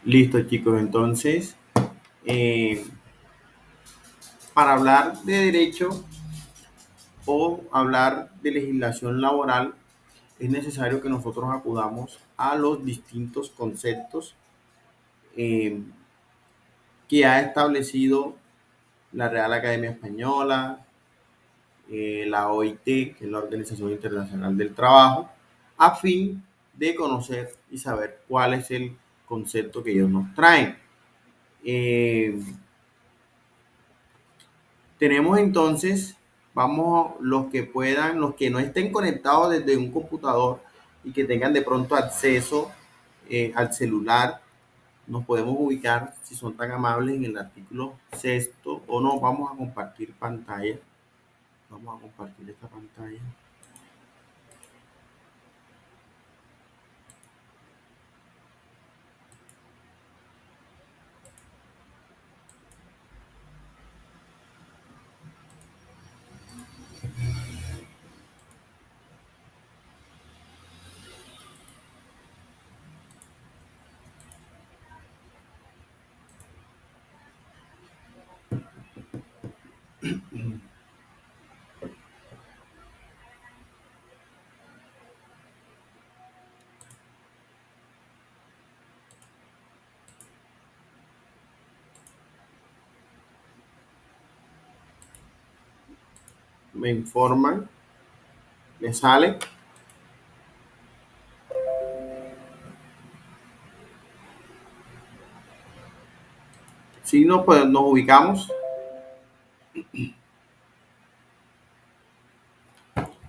Listo, chicos. Entonces, eh, para hablar de derecho o hablar de legislación laboral, es necesario que nosotros acudamos a los distintos conceptos eh, que ha establecido la Real Academia Española, la OIT, que es la Organización Internacional del Trabajo, a fin de conocer y saber cuál es el concepto que ellos nos traen. Eh, Tenemos entonces, vamos, los que puedan, los que no estén conectados desde un computador y que tengan de pronto acceso al celular, nos podemos ubicar, si son tan amables, en el artículo sexto, o no, vamos a compartir pantalla. Vamos a compartir esta pantalla. Me informan, me sale. Si no, pues nos ubicamos.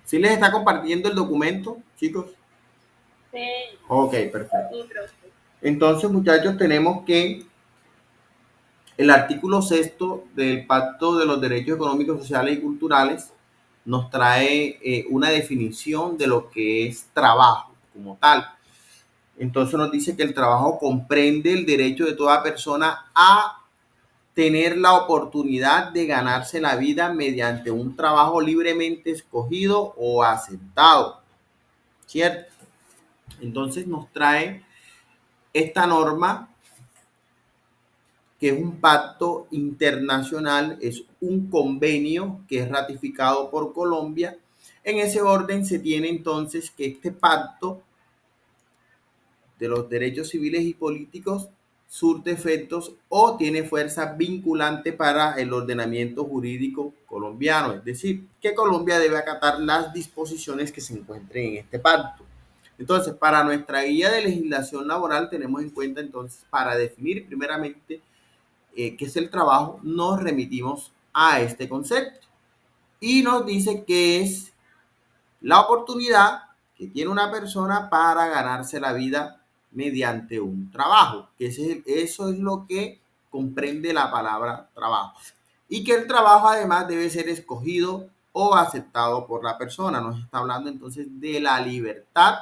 Si les está compartiendo el documento, chicos. Sí. Ok, perfecto. Entonces, muchachos, tenemos que el artículo sexto del Pacto de los Derechos Económicos, Sociales y Culturales nos trae una definición de lo que es trabajo como tal. Entonces nos dice que el trabajo comprende el derecho de toda persona a tener la oportunidad de ganarse la vida mediante un trabajo libremente escogido o aceptado, ¿cierto? Entonces nos trae esta norma, que es un pacto internacional, es un convenio que es ratificado por Colombia. En ese orden se tiene entonces que este pacto de los derechos civiles y políticos surte efectos o tiene fuerza vinculante para el ordenamiento jurídico colombiano, es decir, que Colombia debe acatar las disposiciones que se encuentren en este pacto. Entonces, para nuestra guía de legislación laboral tenemos en cuenta entonces, para definir primeramente qué es el trabajo, nos remitimos a este concepto y nos dice que es la oportunidad que tiene una persona para ganarse la vida mediante un trabajo, que eso es lo que comprende la palabra trabajo. Y que el trabajo además debe ser escogido o aceptado por la persona. Nos está hablando entonces de la libertad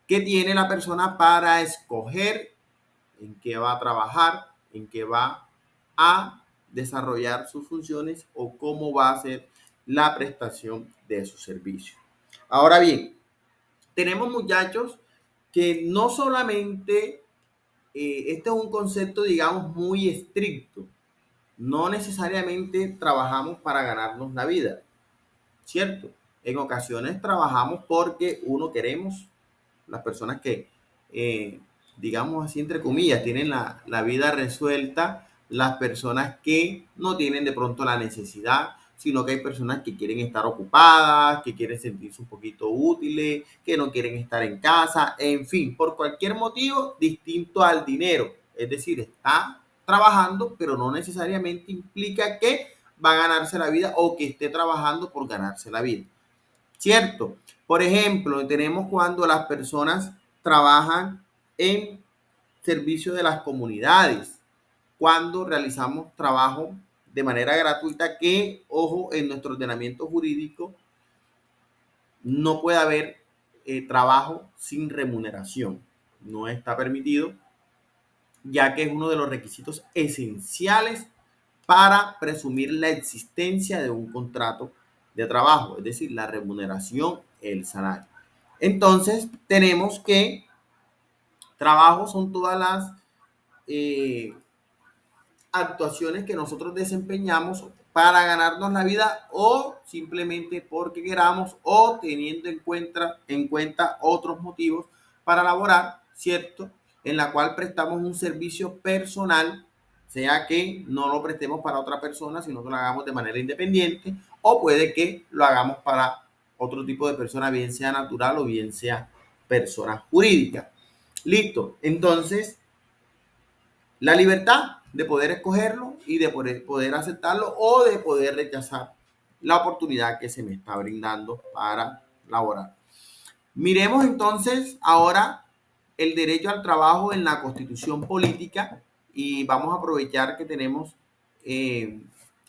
que tiene la persona para escoger en qué va a trabajar, en qué va a desarrollar sus funciones o cómo va a ser la prestación de su servicio. Ahora bien, tenemos muchachos que no solamente, este es un concepto, digamos, muy estricto, no necesariamente trabajamos para ganarnos la vida, ¿cierto? En ocasiones trabajamos porque uno queremos, las personas que, eh, digamos así, entre comillas, tienen la vida resuelta, las personas que no tienen de pronto la necesidad, sino que hay personas que quieren estar ocupadas, que quieren sentirse un poquito útiles, que no quieren estar en casa, en fin, por cualquier motivo distinto al dinero. Es decir, está trabajando, pero no necesariamente implica que va a ganarse la vida o que esté trabajando por ganarse la vida. ¿Cierto? Por ejemplo, tenemos cuando las personas trabajan en servicio de las comunidades, cuando realizamos trabajo de manera gratuita que, ojo, en nuestro ordenamiento jurídico no puede haber trabajo sin remuneración. No está permitido, ya que es uno de los requisitos esenciales para presumir la existencia de un contrato de trabajo, es decir, la remuneración, el salario. Entonces, tenemos que Trabajo son todas las actuaciones que nosotros desempeñamos para ganarnos la vida o simplemente porque queramos o teniendo en cuenta otros motivos para laborar, ¿cierto? En la cual prestamos un servicio personal, sea que no lo prestemos para otra persona, sino que lo hagamos de manera independiente, o puede que lo hagamos para otro tipo de persona, bien sea natural o bien sea persona jurídica. Listo. Entonces, la libertad de poder escogerlo y de poder aceptarlo o de poder rechazar la oportunidad que se me está brindando para laborar. Miremos entonces ahora el derecho al trabajo en la Constitución política y vamos a aprovechar que tenemos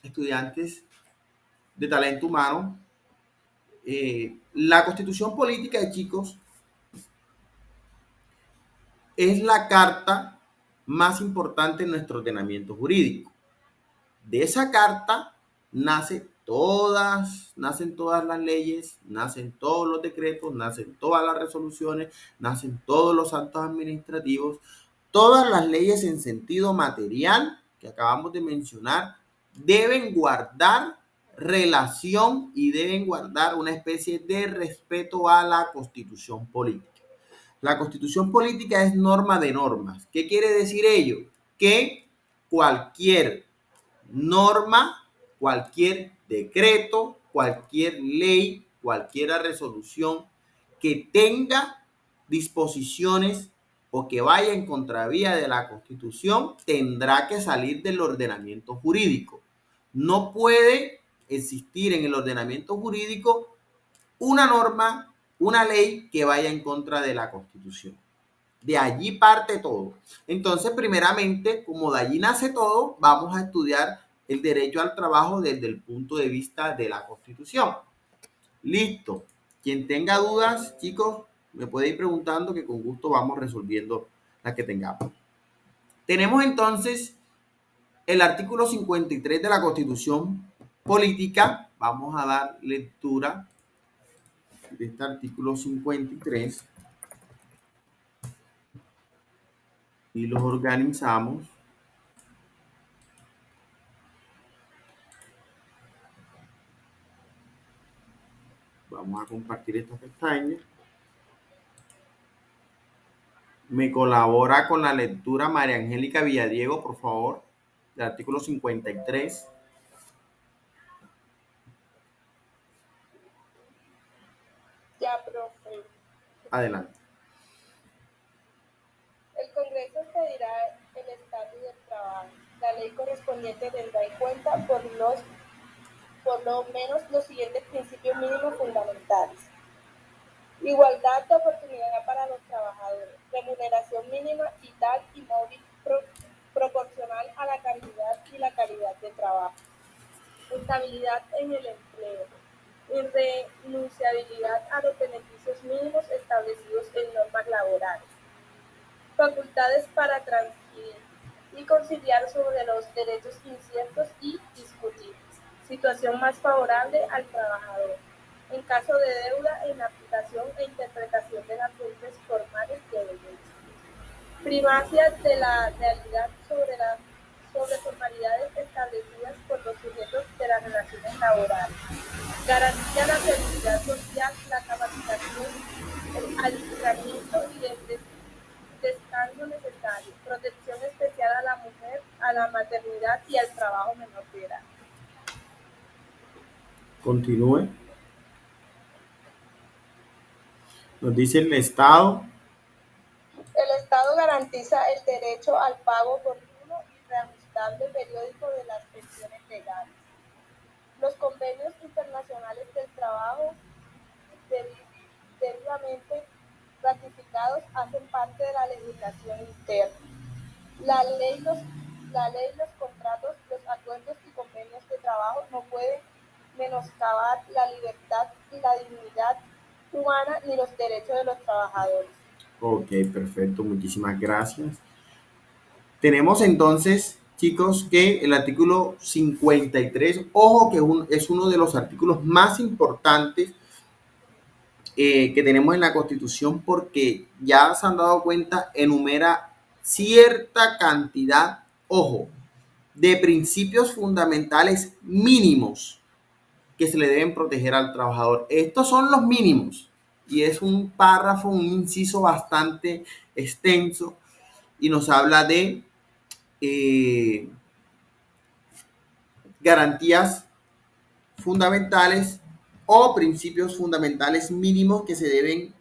estudiantes de talento humano. La Constitución política, chicos, es la carta más importante en nuestro ordenamiento jurídico. De esa carta nacen todas las leyes, nacen todos los decretos, nacen todas las resoluciones, nacen todos los actos administrativos, todas las leyes en sentido material que acabamos de mencionar deben guardar relación y deben guardar una especie de respeto a la Constitución política. La Constitución política es norma de normas. ¿Qué quiere decir ello? Que cualquier norma, cualquier decreto, cualquier ley, cualquier resolución que tenga disposiciones o que vaya en contravía de la Constitución tendrá que salir del ordenamiento jurídico. No puede existir en el ordenamiento jurídico una norma, una ley que vaya en contra de la Constitución. De allí parte todo. Entonces, primeramente, como de allí nace todo, vamos a estudiar el derecho al trabajo desde el punto de vista de la Constitución. Listo. Quien tenga dudas, chicos, me puede ir preguntando que con gusto vamos resolviendo las que tengamos. Tenemos entonces el artículo 53 de la Constitución política. Vamos a dar lectura de este artículo 53 y los organizamos. Vamos a compartir esta pestaña. Me colabora con la lectura María Angélica Villadiego, por favor, del artículo 53. Ya, profe. Adelante. El Congreso expedirá el Estatuto del Trabajo. La ley correspondiente tendrá en cuenta por lo menos los siguientes principios mínimos fundamentales. Igualdad de oportunidad para los trabajadores, remuneración mínima vital y móvil proporcional a la cantidad y la calidad de trabajo, estabilidad en el empleo, irrenunciabilidad a los beneficios mínimos establecidos en normas laborales, facultades para transferir y conciliar sobre los derechos inciertos y discutibles, situación más favorable al trabajador en caso de deuda en la aplicación e interpretación de las leyes formales de derecho, primacia de la realidad sobre formalidades establecidas por los sujetos de las relaciones laborales, garantía la seguridad social, la capacitación, el adiestramiento y el descanso necesario, protección especial a la mujer, a la maternidad y al trabajo menor de edad. Continúe. Nos dice el Estado. El Estado garantiza el derecho al pago oportuno y reajustable periódico de las pensiones legales. Los convenios internacionales del trabajo debidamente ratificados hacen parte de la legislación interna. La ley, los contratos, los acuerdos y convenios de trabajo no pueden menoscabar la libertad y la dignidad humana ni los derechos de los trabajadores. Ok, perfecto, muchísimas gracias. Tenemos entonces, chicos, que el artículo 53, ojo que es uno de los artículos más importantes que tenemos en la Constitución, porque ya se han dado cuenta, enumera cierta cantidad, ojo, de principios fundamentales mínimos que se le deben proteger al trabajador. Estos son los mínimos y es un párrafo, un inciso bastante extenso y nos habla de garantías fundamentales o principios fundamentales mínimos que se deben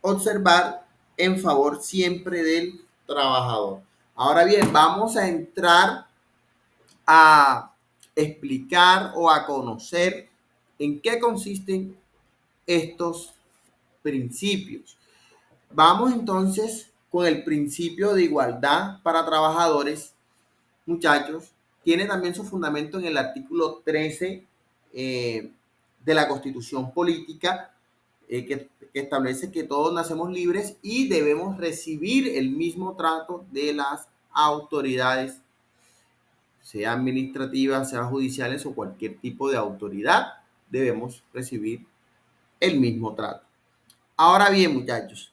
observar en favor siempre del trabajador. Ahora bien, vamos a entrar a explicar o a conocer en qué consisten estos principios. Vamos entonces con el principio de igualdad para trabajadores, muchachos. Tiene también su fundamento en el artículo 13 de la Constitución Política, que establece que todos nacemos libres y debemos recibir el mismo trato de las autoridades, sea administrativas, sea judiciales o cualquier tipo de autoridad, debemos recibir el mismo trato. Ahora bien, muchachos,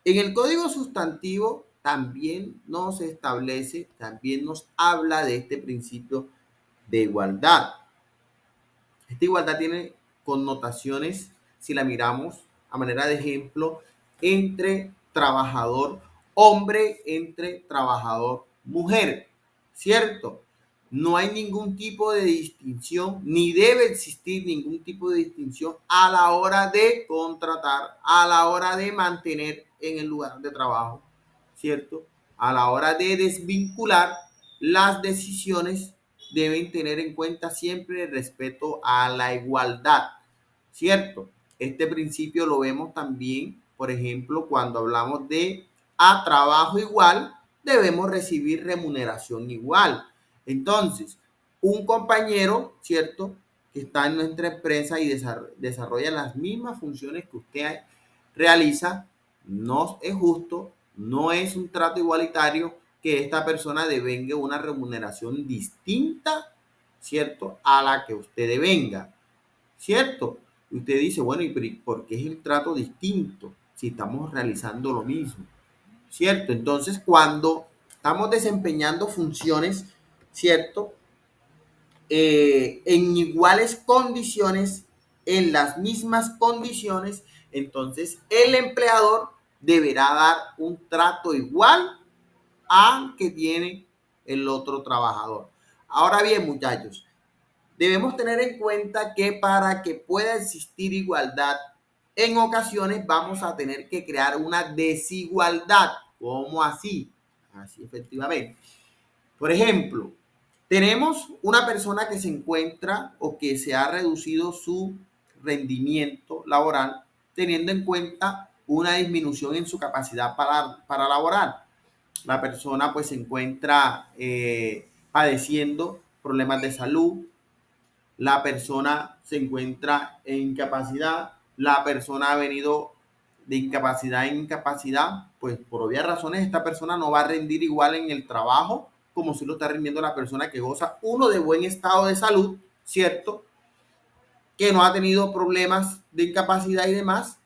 en el Código Sustantivo también nos establece, también nos habla de este principio de igualdad. Esta igualdad tiene connotaciones, si la miramos a manera de ejemplo, entre trabajador hombre, entre trabajador mujer, ¿cierto? No hay ningún tipo de distinción, ni debe existir ningún tipo de distinción a la hora de contratar, a la hora de mantener en el lugar de trabajo, ¿cierto? A la hora de desvincular, las decisiones deben tener en cuenta siempre el respeto a la igualdad, ¿cierto? Este principio lo vemos también, por ejemplo, cuando hablamos de a trabajo igual, debemos recibir remuneración igual. Entonces, un compañero, ¿cierto?, que está en nuestra empresa y desarrolla las mismas funciones que usted realiza, no es justo, no es un trato igualitario que esta persona devenga una remuneración distinta, ¿cierto?, a la que usted devenga, ¿cierto? Y usted dice, bueno, ¿y por qué es el trato distinto si estamos realizando lo mismo? ¿Cierto? Entonces, cuando estamos desempeñando funciones, ¿cierto? En iguales condiciones, en las mismas condiciones, entonces el empleador deberá dar un trato igual al que tiene el otro trabajador. Ahora bien, muchachos, debemos tener en cuenta que para que pueda existir igualdad, en ocasiones vamos a tener que crear una desigualdad. ¿Cómo así? Así efectivamente. Por ejemplo, tenemos una persona que se encuentra o que se ha reducido su rendimiento laboral teniendo en cuenta una disminución en su capacidad para laborar. La persona pues se encuentra padeciendo problemas de salud, la persona se encuentra en incapacidad, la persona ha venido de incapacidad en incapacidad, pues por obvias razones esta persona no va a rendir igual en el trabajo como si lo está rindiendo la persona que goza, uno, de buen estado de salud, ¿cierto? Que no ha tenido problemas de incapacidad y demás,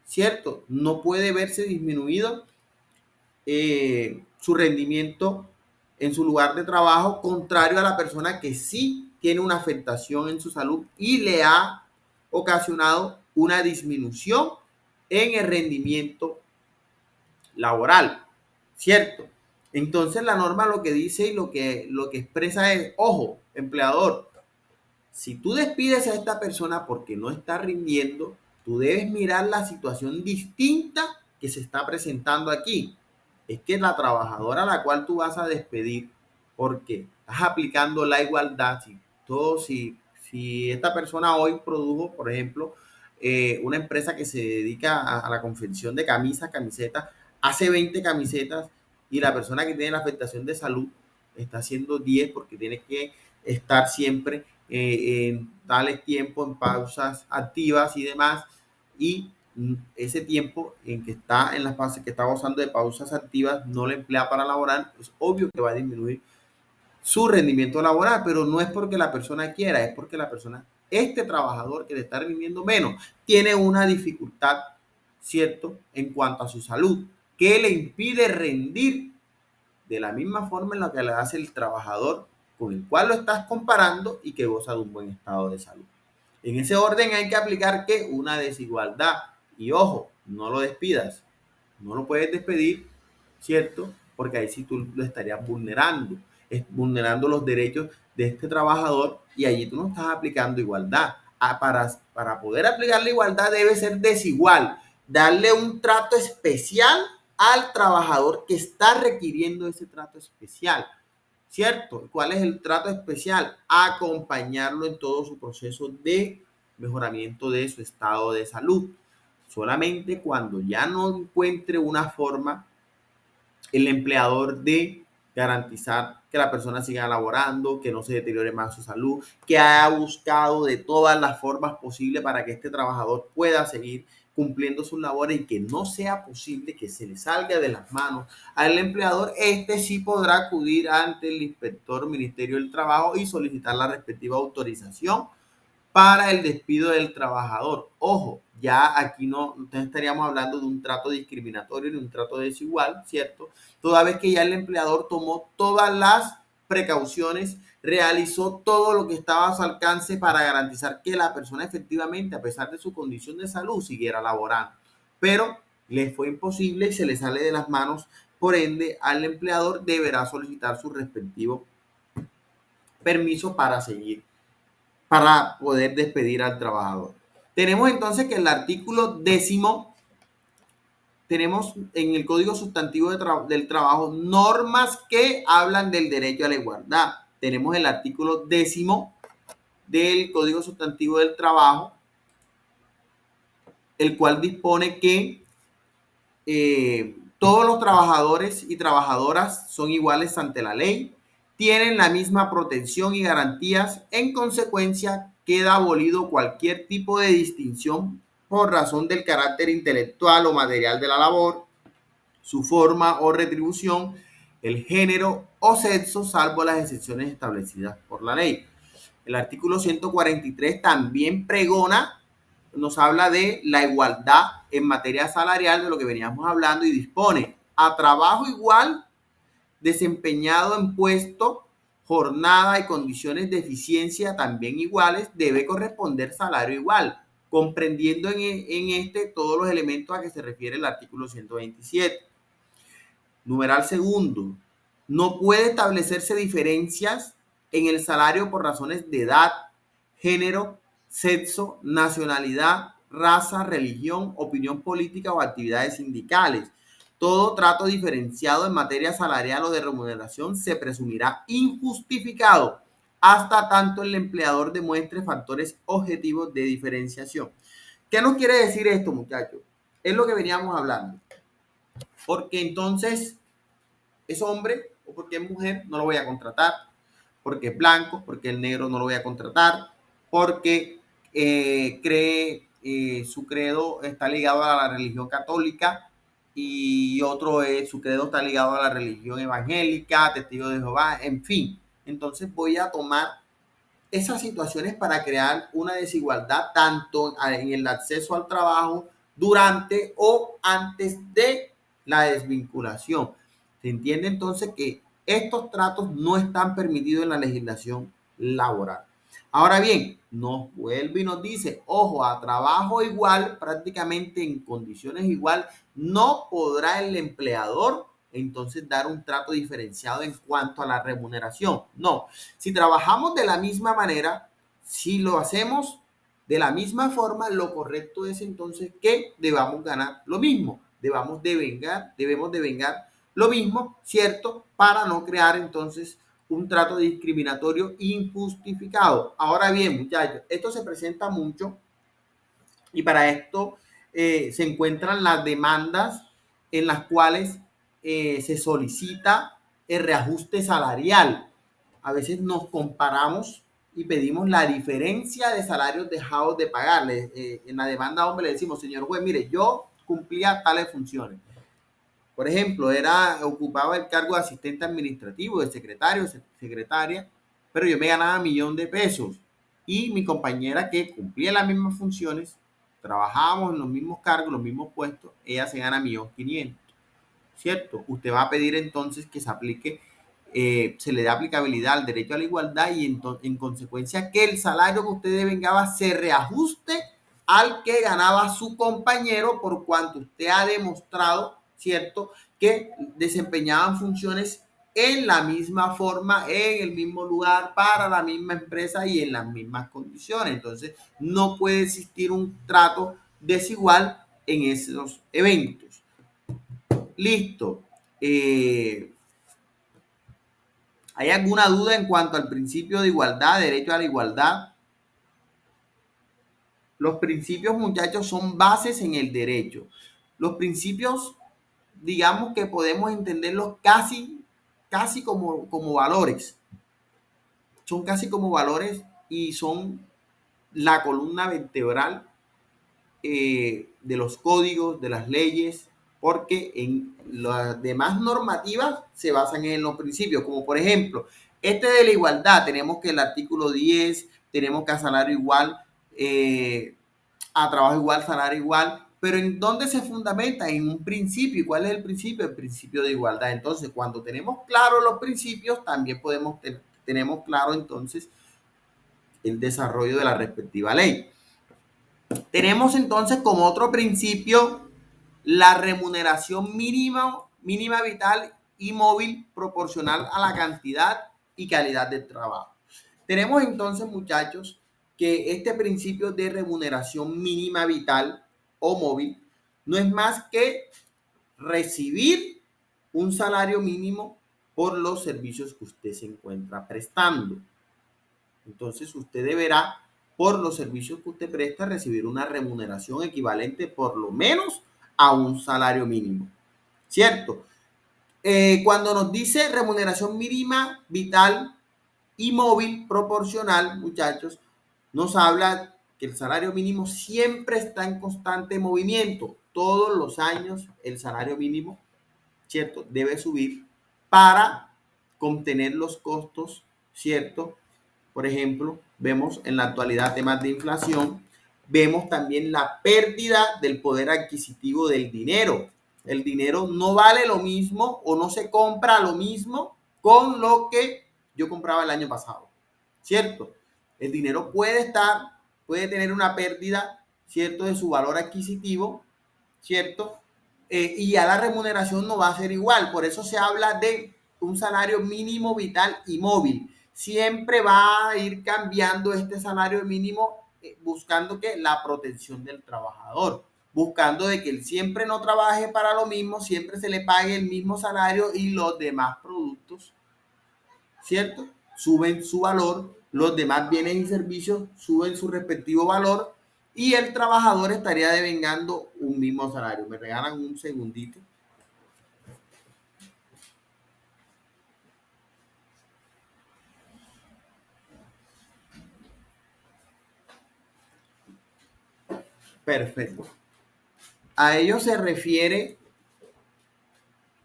¿cierto? No puede verse disminuido su rendimiento en su lugar de trabajo, contrario a la persona que sí tiene una afectación en su salud y le ha ocasionado una disminución en el rendimiento laboral, ¿cierto? Entonces la norma lo que dice y lo que expresa es, ojo, empleador, si tú despides a esta persona porque no está rindiendo, tú debes mirar la situación distinta que se está presentando aquí. Es que la trabajadora a la cual tú vas a despedir, porque estás aplicando la igualdad, si esta persona hoy produjo, por ejemplo, una empresa que se dedica a la confección de camisas, camisetas, hace 20 camisetas y la persona que tiene la afectación de salud está haciendo 10 porque tiene que estar siempre en tales tiempos, en pausas activas y demás, y ese tiempo en que está en las fases que está gozando de pausas activas no le emplea para laborar, es obvio que va a disminuir su rendimiento laboral, pero no es porque la persona quiera, es porque la persona este trabajador que le está rindiendo menos tiene una dificultad, ¿cierto?, en cuanto a su salud, que le impide rendir de la misma forma en la que le hace el trabajador con el cual lo estás comparando y que goza de un buen estado de salud. En ese orden hay que aplicar que una desigualdad. Y ojo, no lo despidas. No lo puedes despedir, ¿cierto? Porque ahí sí tú lo estarías vulnerando los derechos de este trabajador y allí tú no estás aplicando igualdad. Para poder aplicar la igualdad debe ser desigual, darle un trato especial al trabajador que está requiriendo ese trato especial. ¿Cierto? ¿Cuál es el trato especial? Acompañarlo en todo su proceso de mejoramiento de su estado de salud. Solamente cuando ya no encuentre una forma el empleador de garantizar que la persona siga laborando, que no se deteriore más su salud, que ha buscado de todas las formas posibles para que este trabajador pueda seguir cumpliendo sus labores y que no sea posible que se le salga de las manos al empleador, este sí podrá acudir ante el inspector Ministerio del Trabajo y solicitar la respectiva autorización para el despido del trabajador. Ojo, ya aquí no estaríamos hablando de un trato discriminatorio ni un trato desigual, ¿cierto? Toda vez que ya el empleador tomó todas las precauciones, realizó todo lo que estaba a su alcance para garantizar que la persona efectivamente, a pesar de su condición de salud, siguiera laborando. Pero le fue imposible y se le sale de las manos, por ende, al empleador deberá solicitar su respectivo permiso para poder despedir al trabajador. Tenemos entonces que el artículo 10, tenemos en el Código Sustantivo del Trabajo normas que hablan del derecho a la igualdad. Tenemos el artículo 10 del Código Sustantivo del Trabajo, el cual dispone que todos los trabajadores y trabajadoras son iguales ante la ley, tienen la misma protección y garantías. En consecuencia, queda abolido cualquier tipo de distinción por razón del carácter intelectual o material de la labor, su forma o retribución, el género o sexo, salvo las excepciones establecidas por la ley. El artículo 143 también pregona, nos habla de la igualdad en materia salarial, de lo que veníamos hablando, y dispone a trabajo igual desempeñado en puesto, jornada y condiciones de eficiencia también iguales, debe corresponder salario igual, comprendiendo en este todos los elementos a que se refiere el artículo 127. Numeral segundo, no puede establecerse diferencias en el salario por razones de edad, género, sexo, nacionalidad, raza, religión, opinión política o actividades sindicales. Todo trato diferenciado en materia salarial o de remuneración se presumirá injustificado hasta tanto el empleador demuestre factores objetivos de diferenciación. ¿Qué nos quiere decir esto, muchachos? Es lo que veníamos hablando. Porque entonces es hombre o porque es mujer, no lo voy a contratar. Porque es blanco, porque es negro, no lo voy a contratar. Porque su credo está ligado a la religión católica y otro su credo está ligado a la religión evangélica, testigo de Jehová, en fin. Entonces voy a tomar esas situaciones para crear una desigualdad tanto en el acceso al trabajo durante o antes de la desvinculación. Se entiende entonces que estos tratos no están permitidos en la legislación laboral. Ahora bien, nos vuelve y nos dice, ojo, a trabajo igual, prácticamente en condiciones igual, no podrá el empleador entonces dar un trato diferenciado en cuanto a la remuneración. No, si trabajamos de la misma manera, si lo hacemos de la misma forma, lo correcto es entonces que debamos ganar lo mismo, debemos de vengar lo mismo, ¿cierto? Para no crear entonces un trato discriminatorio injustificado. Ahora bien, muchachos, esto se presenta mucho y para esto se encuentran las demandas en las cuales se solicita el reajuste salarial. A veces nos comparamos y pedimos la diferencia de salarios dejados de pagarle. En la demanda hombre le decimos, señor juez, mire, yo cumplía tales funciones. Por ejemplo, ocupaba el cargo de asistente administrativo, de secretario, secretaria, pero yo me ganaba 1.000.000 de pesos. y mi compañera que cumplía las mismas funciones, trabajábamos en los mismos cargos, los mismos puestos, ella se gana 1.500.000, ¿cierto? Usted va a pedir entonces que se aplique, se le dé aplicabilidad al derecho a la igualdad y en consecuencia que el salario que usted devengaba se reajuste al que ganaba su compañero, por cuanto usted ha demostrado, ¿cierto?, que desempeñaban funciones en la misma forma, en el mismo lugar, para la misma empresa y en las mismas condiciones. Entonces, no puede existir un trato desigual en esos eventos. Listo. ¿Hay alguna duda en cuanto al principio de igualdad, derecho a la igualdad? Los principios, muchachos, son bases en el derecho. Los principios, digamos que podemos entenderlos casi como valores. Son casi como valores y son la columna vertebral de los códigos, de las leyes, porque en las demás normativas se basan en los principios, como por ejemplo, este de la igualdad, tenemos que el artículo 10, tenemos que a salario igual, a trabajo igual, salario igual, pero ¿en dónde se fundamenta? En un principio. ¿Y cuál es el principio? El principio de igualdad. Entonces, cuando tenemos claros los principios, también tenemos claro entonces el desarrollo de la respectiva ley. Tenemos entonces como otro principio la remuneración mínima vital y móvil proporcional a la cantidad y calidad del trabajo. Tenemos entonces, muchachos, que este principio de remuneración mínima vital o móvil no es más que recibir un salario mínimo por los servicios que usted se encuentra prestando. Entonces usted deberá, por los servicios que usted presta, recibir una remuneración equivalente por lo menos a un salario mínimo, ¿cierto? Cuando nos dice remuneración mínima vital y móvil proporcional, muchachos, nos habla que el salario mínimo siempre está en constante movimiento. Todos los años el salario mínimo, ¿cierto?, debe subir para contener los costos, ¿cierto? Por ejemplo, vemos en la actualidad temas de inflación, vemos también la pérdida del poder adquisitivo del dinero. El dinero no vale lo mismo o no se compra lo mismo con lo que yo compraba el año pasado, ¿cierto? El dinero puede tener una pérdida, ¿cierto?, de su valor adquisitivo, ¿cierto? Y ya la remuneración no va a ser igual. Por eso se habla de un salario mínimo vital y móvil. Siempre va a ir cambiando este salario mínimo, buscando que la protección del trabajador, buscando de que él siempre no trabaje para lo mismo, siempre se le pague el mismo salario y los demás productos, ¿cierto?, suben su valor, los demás bienes y servicios suben su respectivo valor y el trabajador estaría devengando un mismo salario. Me regalan un segundito. Perfecto. A ello se refiere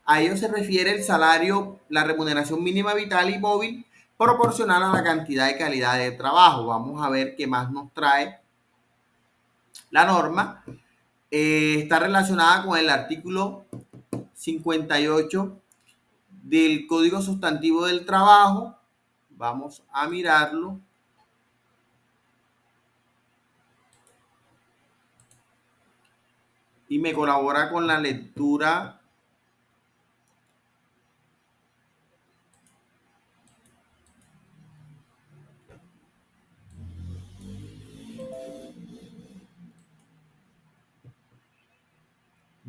el salario, la remuneración mínima vital y móvil proporcional a la cantidad y calidad de trabajo. Vamos a ver qué más nos trae la norma. Está relacionada con el artículo 58 del Código Sustantivo del Trabajo. Vamos a mirarlo. Y me colabora con la lectura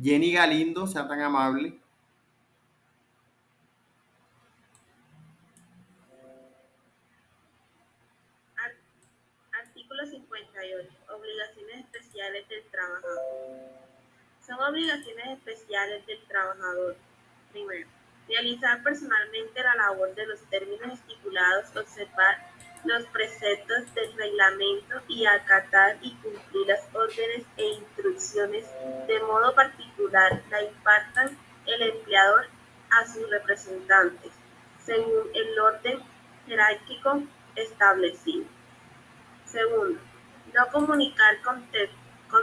Jenny Galindo, sea tan amable. Artículo 58. Obligaciones especiales del trabajador. Son obligaciones especiales del trabajador. Primero, realizar personalmente la labor de los términos estipulados, observar los preceptos del reglamento y acatar y cumplir las órdenes e instrucciones de modo particular la impartan el empleador a sus representantes, según el orden jerárquico establecido. Segundo, no comunicar con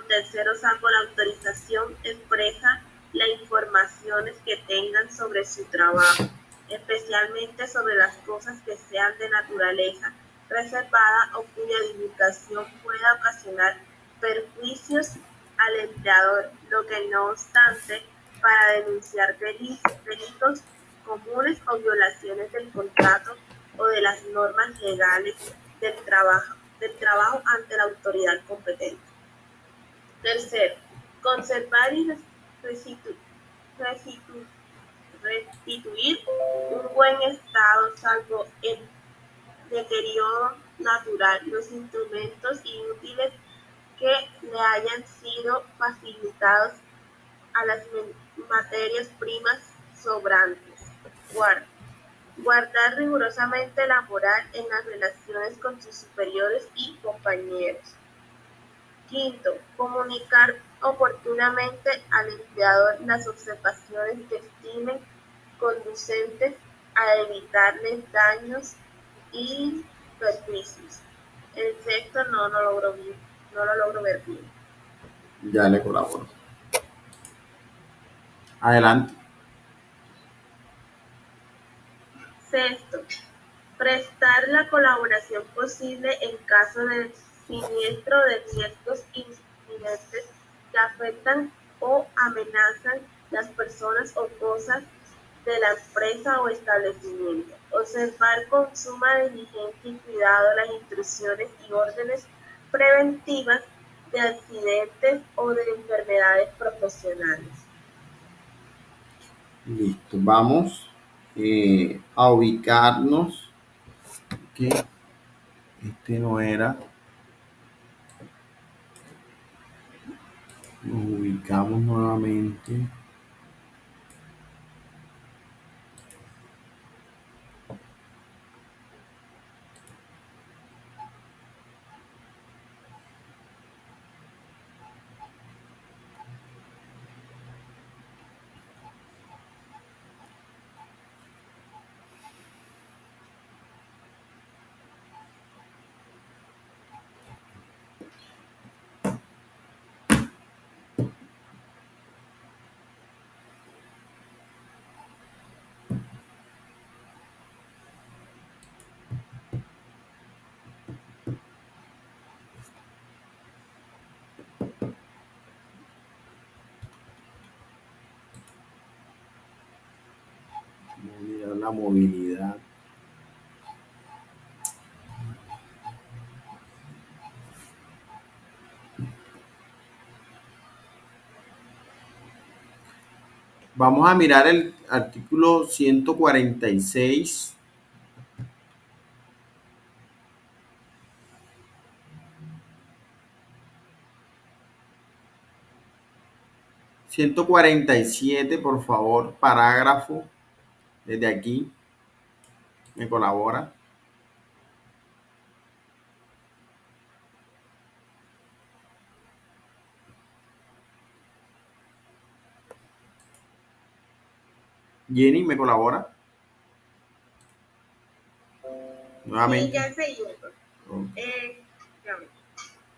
terceros salvo la autorización expresa las informaciones que tengan sobre su trabajo, especialmente sobre las cosas que sean de naturaleza reservada o cuya divulgación pueda ocasionar perjuicios al empleador, lo que no obstante, para denunciar delitos comunes o violaciones del contrato o de las normas legales del trabajo ante la autoridad competente. Tercero, conservar y restituir un buen estado salvo el deterioro natural, los instrumentos inútiles que le hayan sido facilitados a las materias primas sobrantes. Cuarto, guardar rigurosamente la moral en las relaciones con sus superiores y compañeros. Quinto, comunicar oportunamente al empleador las observaciones que estimen conducentes a evitarles daños y perjuicios. El sexto no lo logro ver bien. Ya le colaboro. Adelante. Sexto, prestar la colaboración posible en caso de siniestro de riesgos inminentes que afectan o amenazan las personas o cosas de la empresa o establecimiento. Observar con suma diligencia y cuidado las instrucciones y órdenes preventivas de accidentes o de enfermedades profesionales. Listo, vamos a ubicarnos. Que este no era. Nos ubicamos nuevamente. Mirar la movilidad. Vamos a mirar el artículo 146. ...147, por favor, parágrafo, desde aquí, me colabora. Jenny, ¿me colabora? Nuevamente. Sí, ya seguimos.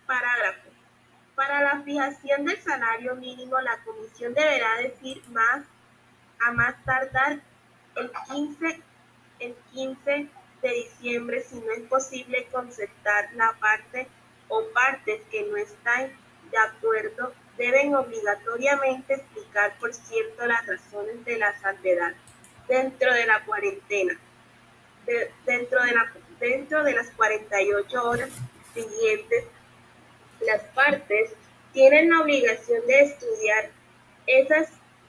Parágrafo. Para la fijación del salario mínimo, la comisión deberá decir a más tardar el 15 de diciembre, si no es posible concertar la parte o partes que no están de acuerdo, deben obligatoriamente explicar, por cierto, las razones de la salvedad dentro de la cuarentena, dentro de las 48 horas siguientes. Las partes tienen la obligación de estudiar esas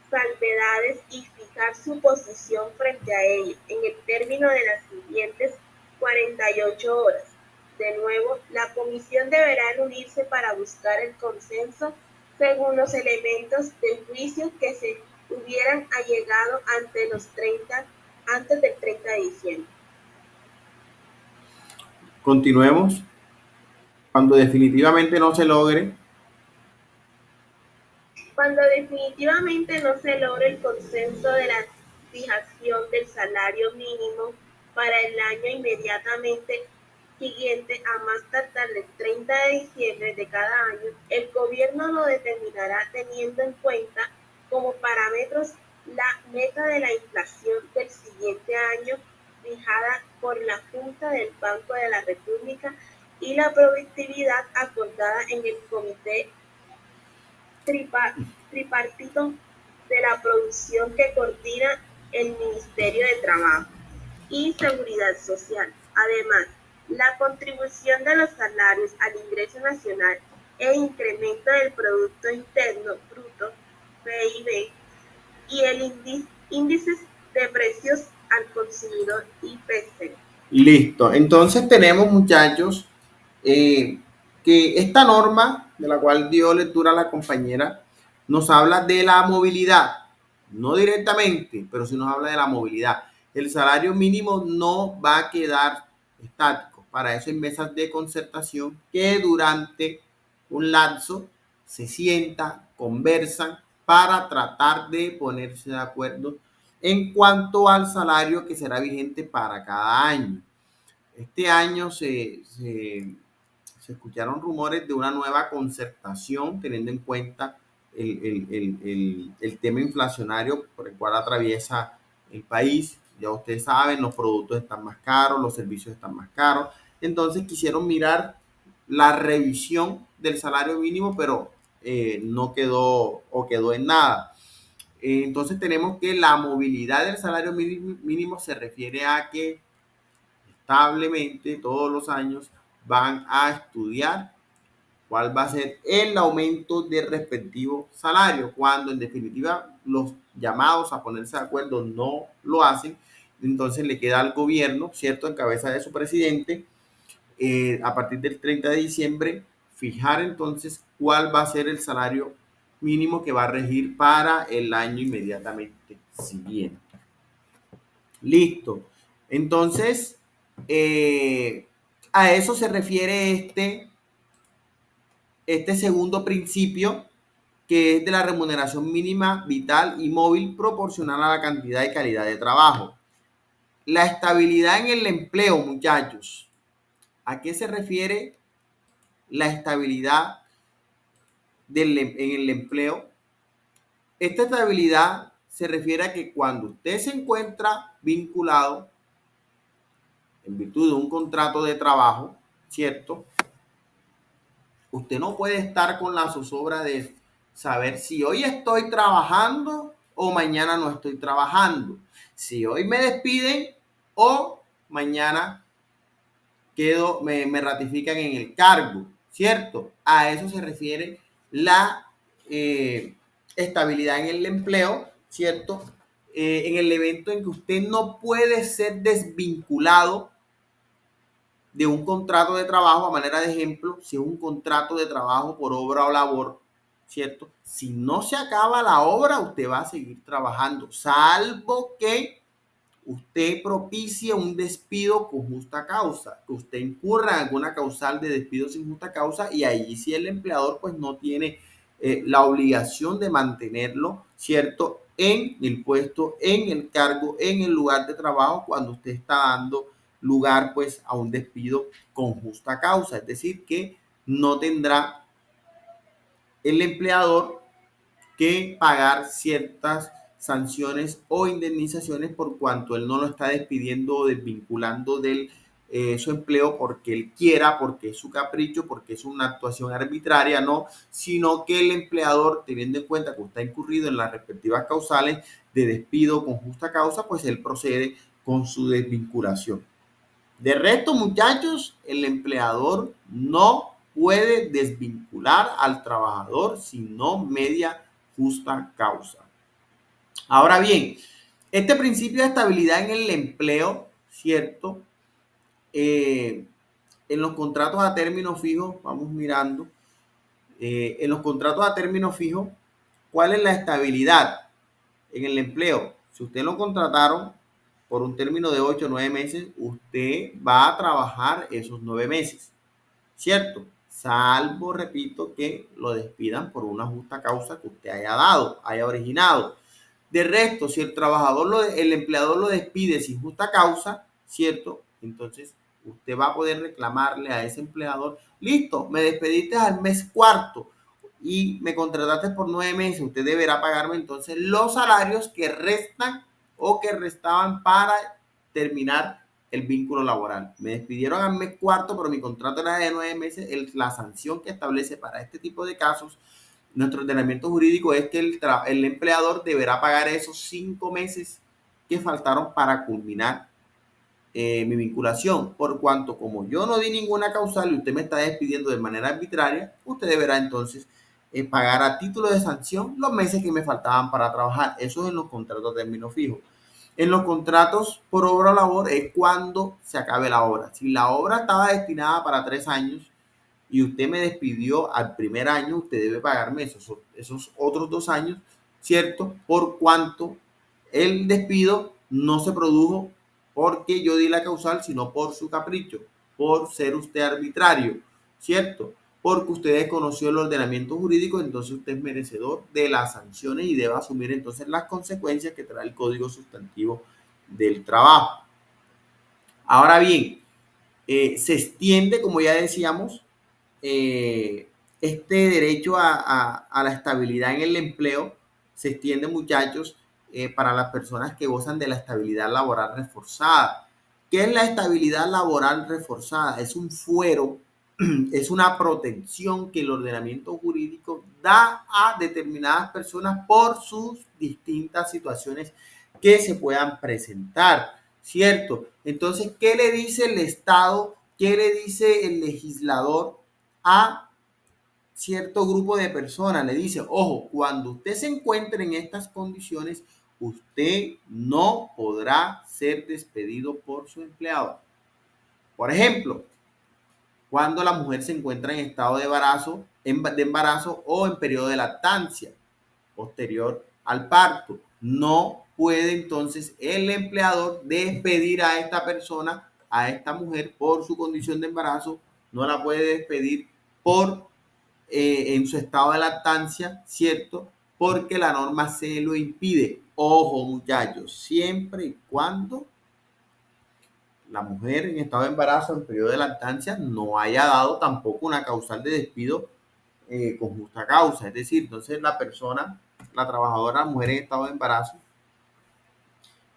salvedades y fijar su posición frente a ellas en el término de las siguientes 48 horas. De nuevo, la comisión deberá unirse para buscar el consenso según los elementos del juicio que se hubieran allegado antes del 30 de diciembre. Continuemos. Cuando definitivamente no se logre el consenso de la fijación del salario mínimo para el año inmediatamente siguiente a más tardar el 30 de diciembre de cada año, el gobierno lo determinará teniendo en cuenta como parámetros la meta de la inflación del siguiente año fijada por la Junta del Banco de la República y la productividad acordada en el Comité Tripartito de la Producción que coordina el Ministerio de Trabajo y Seguridad Social. Además, la contribución de los salarios al ingreso nacional e incremento del Producto Interno Bruto, PIB, y el índice de precios al consumidor, IPC. Listo. Entonces tenemos, muchachos, que esta norma, de la cual dio lectura la compañera, nos habla de la movilidad. No directamente, pero sí nos habla de la movilidad. El salario mínimo no va a quedar estático. Para eso hay mesas de concertación que durante un lapso se sientan, conversan para tratar de ponerse de acuerdo en cuanto al salario que será vigente para cada año. Este año se escucharon rumores de una nueva concertación, teniendo en cuenta el tema inflacionario por el cual atraviesa el país. Ya ustedes saben, los productos están más caros, los servicios están más caros. Entonces quisieron mirar la revisión del salario mínimo, pero no quedó o quedó en nada. Entonces tenemos que la movilidad del salario mínimo se refiere a que establemente todos los años van a estudiar cuál va a ser el aumento del respectivo salario, cuando en definitiva los llamados a ponerse de acuerdo no lo hacen. Entonces le queda al gobierno, ¿cierto?, en cabeza de su presidente, a partir del 30 de diciembre, fijar entonces cuál va a ser el salario mínimo que va a regir para el año inmediatamente siguiente. Listo. Entonces, a eso se refiere este segundo principio, que es de la remuneración mínima vital y móvil proporcional a la cantidad y calidad de trabajo. La estabilidad en el empleo, muchachos. ¿A qué se refiere la estabilidad en el empleo? Esta estabilidad se refiere a que cuando usted se encuentra vinculado en virtud de un contrato de trabajo, ¿cierto? Usted no puede estar con la zozobra de saber si hoy estoy trabajando o mañana no estoy trabajando. Si hoy me despiden o mañana me ratifican en el cargo, ¿cierto? A eso se refiere la estabilidad en el empleo, ¿cierto? En el evento en que usted no puede ser desvinculado de un contrato de trabajo, a manera de ejemplo, si es un contrato de trabajo por obra o labor, ¿cierto? Si no se acaba la obra, usted va a seguir trabajando, salvo que usted propicie un despido con justa causa, que usted incurra en alguna causal de despido sin justa causa, y ahí sí el empleador pues no tiene la obligación de mantenerlo, ¿cierto?, en el puesto, en el cargo, en el lugar de trabajo, cuando usted está dando lugar pues a un despido con justa causa. Es decir, que no tendrá el empleador que pagar ciertas sanciones o indemnizaciones por cuanto él no lo está despidiendo o desvinculando de su empleo porque él quiera, porque es su capricho, porque es una actuación arbitraria, no, sino que el empleador, teniendo en cuenta que está incurrido en las respectivas causales de despido con justa causa, pues él procede con su desvinculación. De resto, muchachos, el empleador no puede desvincular al trabajador sino media justa causa. Ahora bien, este principio de estabilidad en el empleo, ¿cierto? En los contratos a término fijo, vamos mirando, en los contratos a término fijo, ¿cuál es la estabilidad en el empleo? Si usted lo contrataron por un término de 8 o 9 meses, usted va a trabajar esos 9 meses, ¿cierto? Salvo, repito, que lo despidan por una justa causa que usted haya dado, haya originado. De resto, si el empleador lo despide sin justa causa, ¿cierto? Entonces usted va a poder reclamarle a ese empleador, listo, me despediste al mes cuarto y me contrataste por 9 meses, usted deberá pagarme entonces los salarios que restan o que restaban para terminar el vínculo laboral. Me despidieron al mes cuarto, pero mi contrato era de 9 meses. La sanción que establece para este tipo de casos nuestro ordenamiento jurídico es que el empleador deberá pagar esos 5 meses que faltaron para culminar mi vinculación, por cuanto como yo no di ninguna causal y usted me está despidiendo de manera arbitraria, usted deberá entonces pagar a título de sanción los meses que me faltaban para trabajar. Eso es en los contratos de término fijo. En los contratos por obra o labor es cuando se acabe la obra. Si la obra estaba destinada para 3 años y usted me despidió al primer año, usted debe pagarme esos otros 2 años, ¿cierto? Por cuanto el despido no se produjo porque yo di la causal, sino por su capricho, por ser usted arbitrario, ¿cierto? Porque usted desconoció el ordenamiento jurídico, entonces usted es merecedor de las sanciones y debe asumir entonces las consecuencias que trae el Código Sustantivo del Trabajo. Ahora bien, se extiende, como ya decíamos, este derecho a la estabilidad en el empleo se extiende, muchachos, para las personas que gozan de la estabilidad laboral reforzada. ¿Qué es la estabilidad laboral reforzada? Es un fuero, es una protección que el ordenamiento jurídico da a determinadas personas por sus distintas situaciones que se puedan presentar, ¿cierto? Entonces, ¿qué le dice el Estado? ¿Qué le dice el legislador a cierto grupo de personas? Le dice, ojo, cuando usted se encuentre en estas condiciones, usted no podrá ser despedido por su empleador. Por ejemplo, cuando la mujer se encuentra en estado de embarazo o en periodo de lactancia posterior al parto, no puede entonces el empleador despedir a esta persona, a esta mujer, por su condición de embarazo, no la puede despedir por en su estado de lactancia, ¿cierto? Porque la norma se lo impide. Ojo, muchachos, siempre y cuando la mujer en estado de embarazo, en periodo de lactancia, no haya dado tampoco una causal de despido con justa causa. Es decir, entonces la persona, la trabajadora, la mujer en estado de embarazo,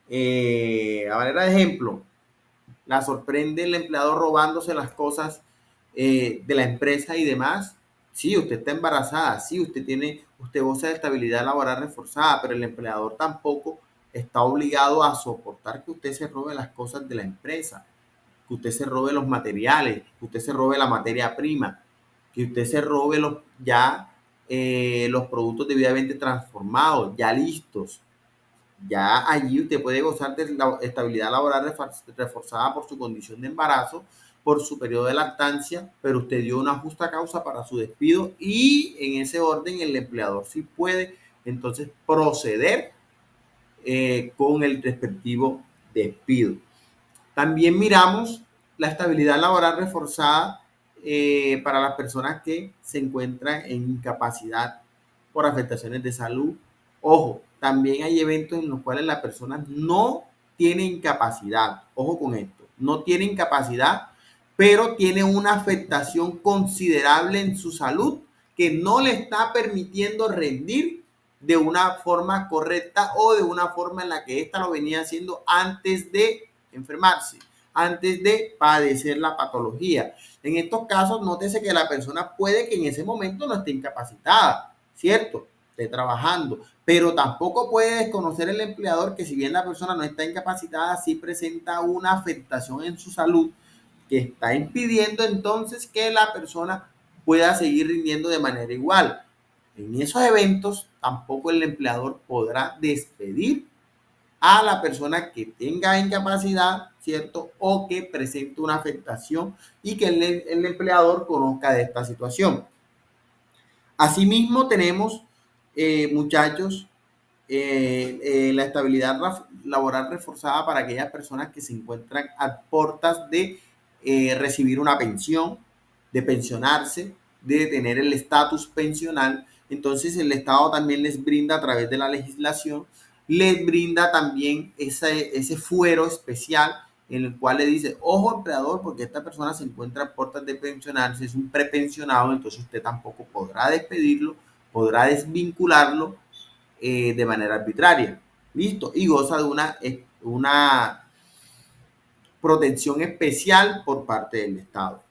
a manera de ejemplo, la sorprende el empleador robándose las cosas de la empresa y demás. Sí, usted está embarazada, sí, usted goza de estabilidad laboral reforzada, pero el empleador tampoco está obligado a soportar que usted se robe las cosas de la empresa, que usted se robe los materiales, que usted se robe la materia prima, que usted se robe los productos debidamente transformados, ya listos. Ya allí usted puede gozar de la estabilidad laboral reforzada por su condición de embarazo, por su periodo de lactancia, pero usted dio una justa causa para su despido y en ese orden el empleador sí puede entonces proceder con el respectivo despido. También miramos la estabilidad laboral reforzada para las personas que se encuentran en incapacidad por afectaciones de salud. Ojo, también hay eventos en los cuales la persona no tiene incapacidad. Ojo con esto, no tiene incapacidad, pero tiene una afectación considerable en su salud que no le está permitiendo rendir de una forma correcta o de una forma en la que ésta lo venía haciendo antes de enfermarse, antes de padecer la patología. En estos casos, nótese que la persona puede que en ese momento no esté incapacitada, ¿cierto? Esté trabajando, pero tampoco puede desconocer el empleador que si bien la persona no está incapacitada, sí presenta una afectación en su salud que está impidiendo entonces que la persona pueda seguir rindiendo de manera igual. En esos eventos tampoco el empleador podrá despedir a la persona que tenga incapacidad, ¿cierto? O que presente una afectación y que el empleador conozca de esta situación. Asimismo, tenemos, muchachos, la estabilidad laboral reforzada para aquellas personas que se encuentran a puertas de recibir una pensión, de pensionarse, de tener el estatus pensional. Entonces el Estado también les brinda a través de la legislación, les brinda también ese fuero especial en el cual le dice, ojo empleador, porque esta persona se encuentra a puertas de pensionarse, es un prepensionado, entonces usted tampoco podrá despedirlo, podrá desvincularlo de manera arbitraria. Listo. Y goza de una protección especial por parte del Estado.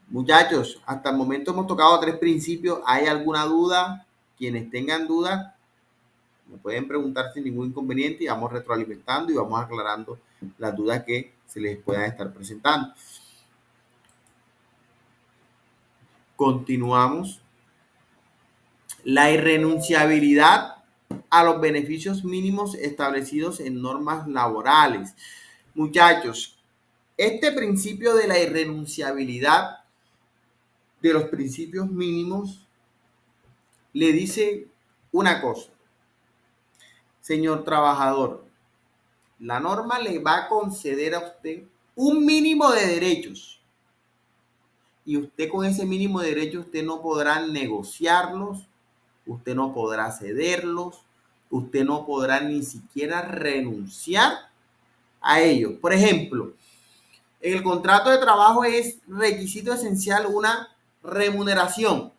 Muchachos, hasta el momento hemos tocado 3 principios. ¿Hay alguna duda? Quienes tengan dudas, me pueden preguntar sin ningún inconveniente y vamos retroalimentando y vamos aclarando las dudas que se les puedan estar presentando. Continuamos. La irrenunciabilidad a los beneficios mínimos establecidos en normas laborales. Muchachos, este principio de la irrenunciabilidad de los principios mínimos le dice una cosa. Señor trabajador, la norma le va a conceder a usted un mínimo de derechos y usted con ese mínimo de derechos usted no podrá negociarlos, usted no podrá cederlos, usted no podrá ni siquiera renunciar a ellos. Por ejemplo, en el contrato de trabajo es requisito esencial una remuneración,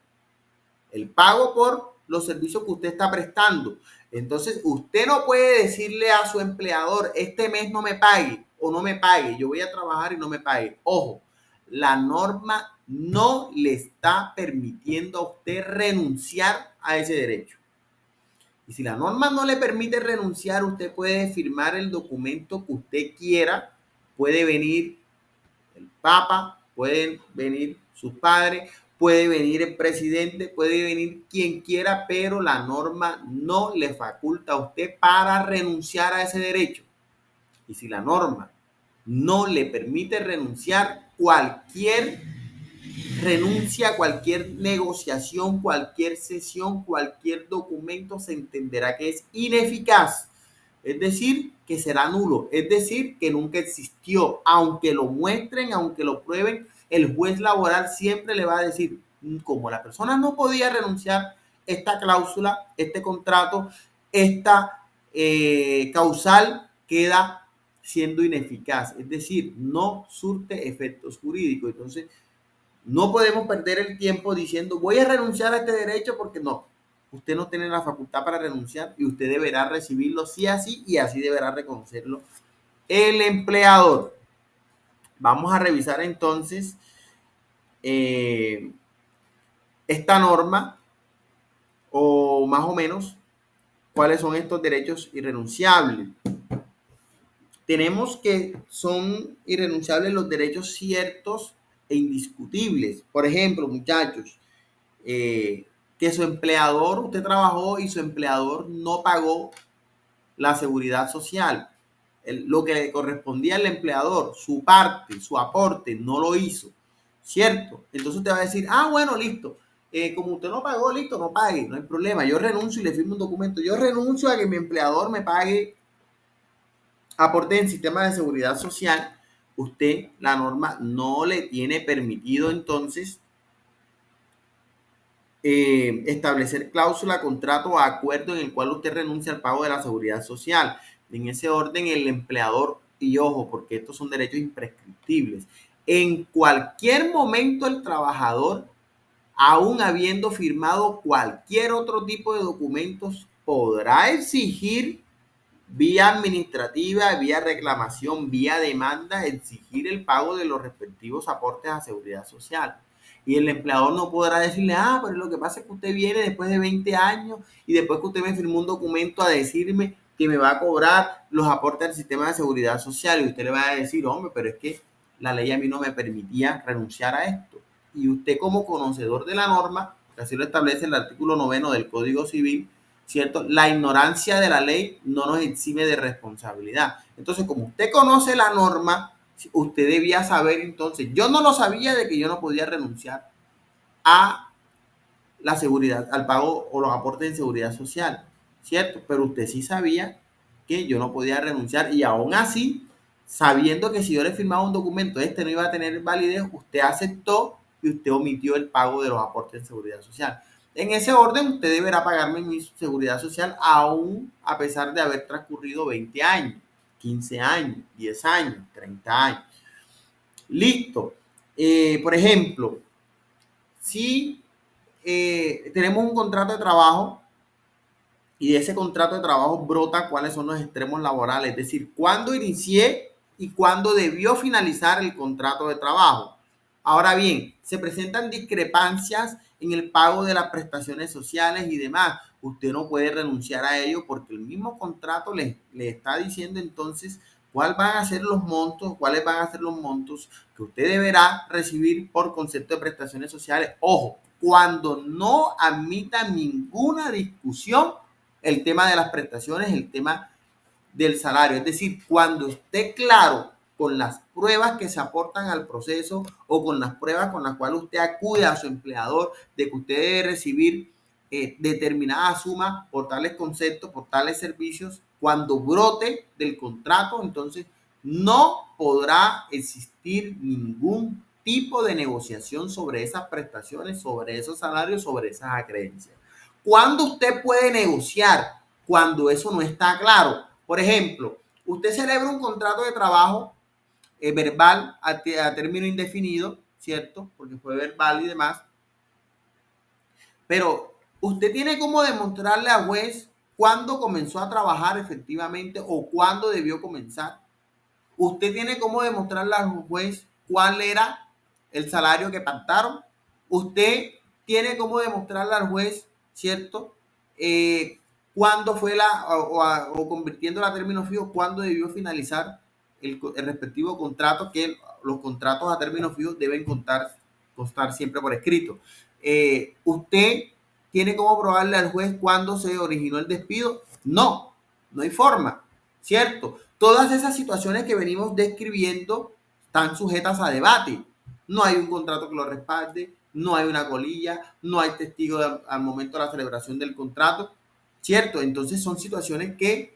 el pago por los servicios que usted está prestando. Entonces, usted no puede decirle a su empleador, este mes no me pague o no me pague, yo voy a trabajar y no me pague. Ojo, la norma no le está permitiendo a usted renunciar a ese derecho. Y si la norma no le permite renunciar, usted puede firmar el documento que usted quiera, puede venir el Papa, pueden venir sus padres, puede venir el presidente, puede venir quien quiera, pero la norma no le faculta a usted para renunciar a ese derecho. Y si la norma no le permite renunciar, cualquier renuncia, cualquier negociación, cualquier sesión, cualquier documento se entenderá que es ineficaz. Es decir, que será nulo, es decir, que nunca existió. Aunque lo muestren, aunque lo prueben, el juez laboral siempre le va a decir, como la persona no podía renunciar, esta cláusula, este contrato, esta causal queda siendo ineficaz. Es decir, no surte efectos jurídicos. Entonces, no podemos perder el tiempo diciendo voy a renunciar a este derecho porque no. Usted no tiene la facultad para renunciar y usted deberá recibirlo sí así y así deberá reconocerlo el empleador. Vamos a revisar entonces esta norma o más o menos cuáles son estos derechos irrenunciables. Tenemos que son irrenunciables los derechos ciertos e indiscutibles. Por ejemplo, muchachos, que su empleador, usted trabajó y su empleador no pagó la seguridad social, lo que le correspondía al empleador, su parte, su aporte, no lo hizo, ¿cierto? Entonces usted va a decir, ah, bueno, listo, como usted no pagó, listo, no pague, no hay problema, yo renuncio y le firmo un documento, yo renuncio a que mi empleador me pague aporte en sistema de seguridad social. Usted, la norma no le tiene permitido entonces establecer cláusula, contrato o acuerdo en el cual usted renuncia al pago de la seguridad social. En ese orden, el empleador, y ojo, porque estos son derechos imprescriptibles, en cualquier momento el trabajador, aún habiendo firmado cualquier otro tipo de documentos, podrá exigir vía administrativa, vía reclamación, vía demanda, exigir el pago de los respectivos aportes a seguridad social. Y el empleador no podrá decirle, ah, pero lo que pasa es que usted viene después de 20 años y después que usted me firmó un documento a decirme que me va a cobrar los aportes al sistema de seguridad social. Y usted le va a decir, hombre, pero es que la ley a mí no me permitía renunciar a esto. Y usted como conocedor de la norma, que así lo establece el artículo 9 del Código Civil, ¿cierto? La ignorancia de la ley no nos exime de responsabilidad. Entonces, como usted conoce la norma, usted debía saber entonces, yo no lo sabía de que yo no podía renunciar a la seguridad, al pago o los aportes de seguridad social, ¿cierto? Pero usted sí sabía que yo no podía renunciar y aún así, sabiendo que si yo le firmaba un documento, este no iba a tener validez, usted aceptó y usted omitió el pago de los aportes de seguridad social. En ese orden, usted deberá pagarme mi seguridad social aún a pesar de haber transcurrido 20 años. 15 años, 10 años, 30 años. Listo. Por ejemplo, si tenemos un contrato de trabajo y de ese contrato de trabajo brota cuáles son los extremos laborales, es decir, cuándo inicié y cuándo debió finalizar el contrato de trabajo. Ahora bien, se presentan discrepancias en el pago de las prestaciones sociales y demás. Usted no puede renunciar a ello porque el mismo contrato le está diciendo entonces cuáles van a ser los montos que usted deberá recibir por concepto de prestaciones sociales. Ojo, cuando no admita ninguna discusión el tema de las prestaciones, el tema del salario. Es decir, cuando esté claro con las pruebas que se aportan al proceso o con las pruebas con las cuales usted acude a su empleador de que usted debe recibir determinada suma por tales conceptos, por tales servicios, cuando brote del contrato, entonces no podrá existir ningún tipo de negociación sobre esas prestaciones, sobre esos salarios, sobre esas acreencias. ¿Cuándo usted puede negociar? Cuando eso no está claro. Por ejemplo, usted celebra un contrato de trabajo verbal a término indefinido, ¿cierto? Porque fue verbal y demás. Pero usted tiene como demostrarle al juez cuándo comenzó a trabajar efectivamente o cuándo debió comenzar. Usted tiene como demostrarle al juez cuál era el salario que pactaron. Usted tiene como demostrarle al juez, ¿cierto? Cuándo fue o convirtiéndola a término fijo, cuándo debió finalizar el respectivo contrato, que los contratos a término fijo deben constar siempre por escrito. Usted tiene como probarle al juez cuándo se originó el despido. No hay forma, ¿cierto? Todas esas situaciones que venimos describiendo están sujetas a debate. No hay un contrato que lo respalde, no hay una colilla, no hay testigo al momento de la celebración del contrato, ¿cierto? Entonces son situaciones que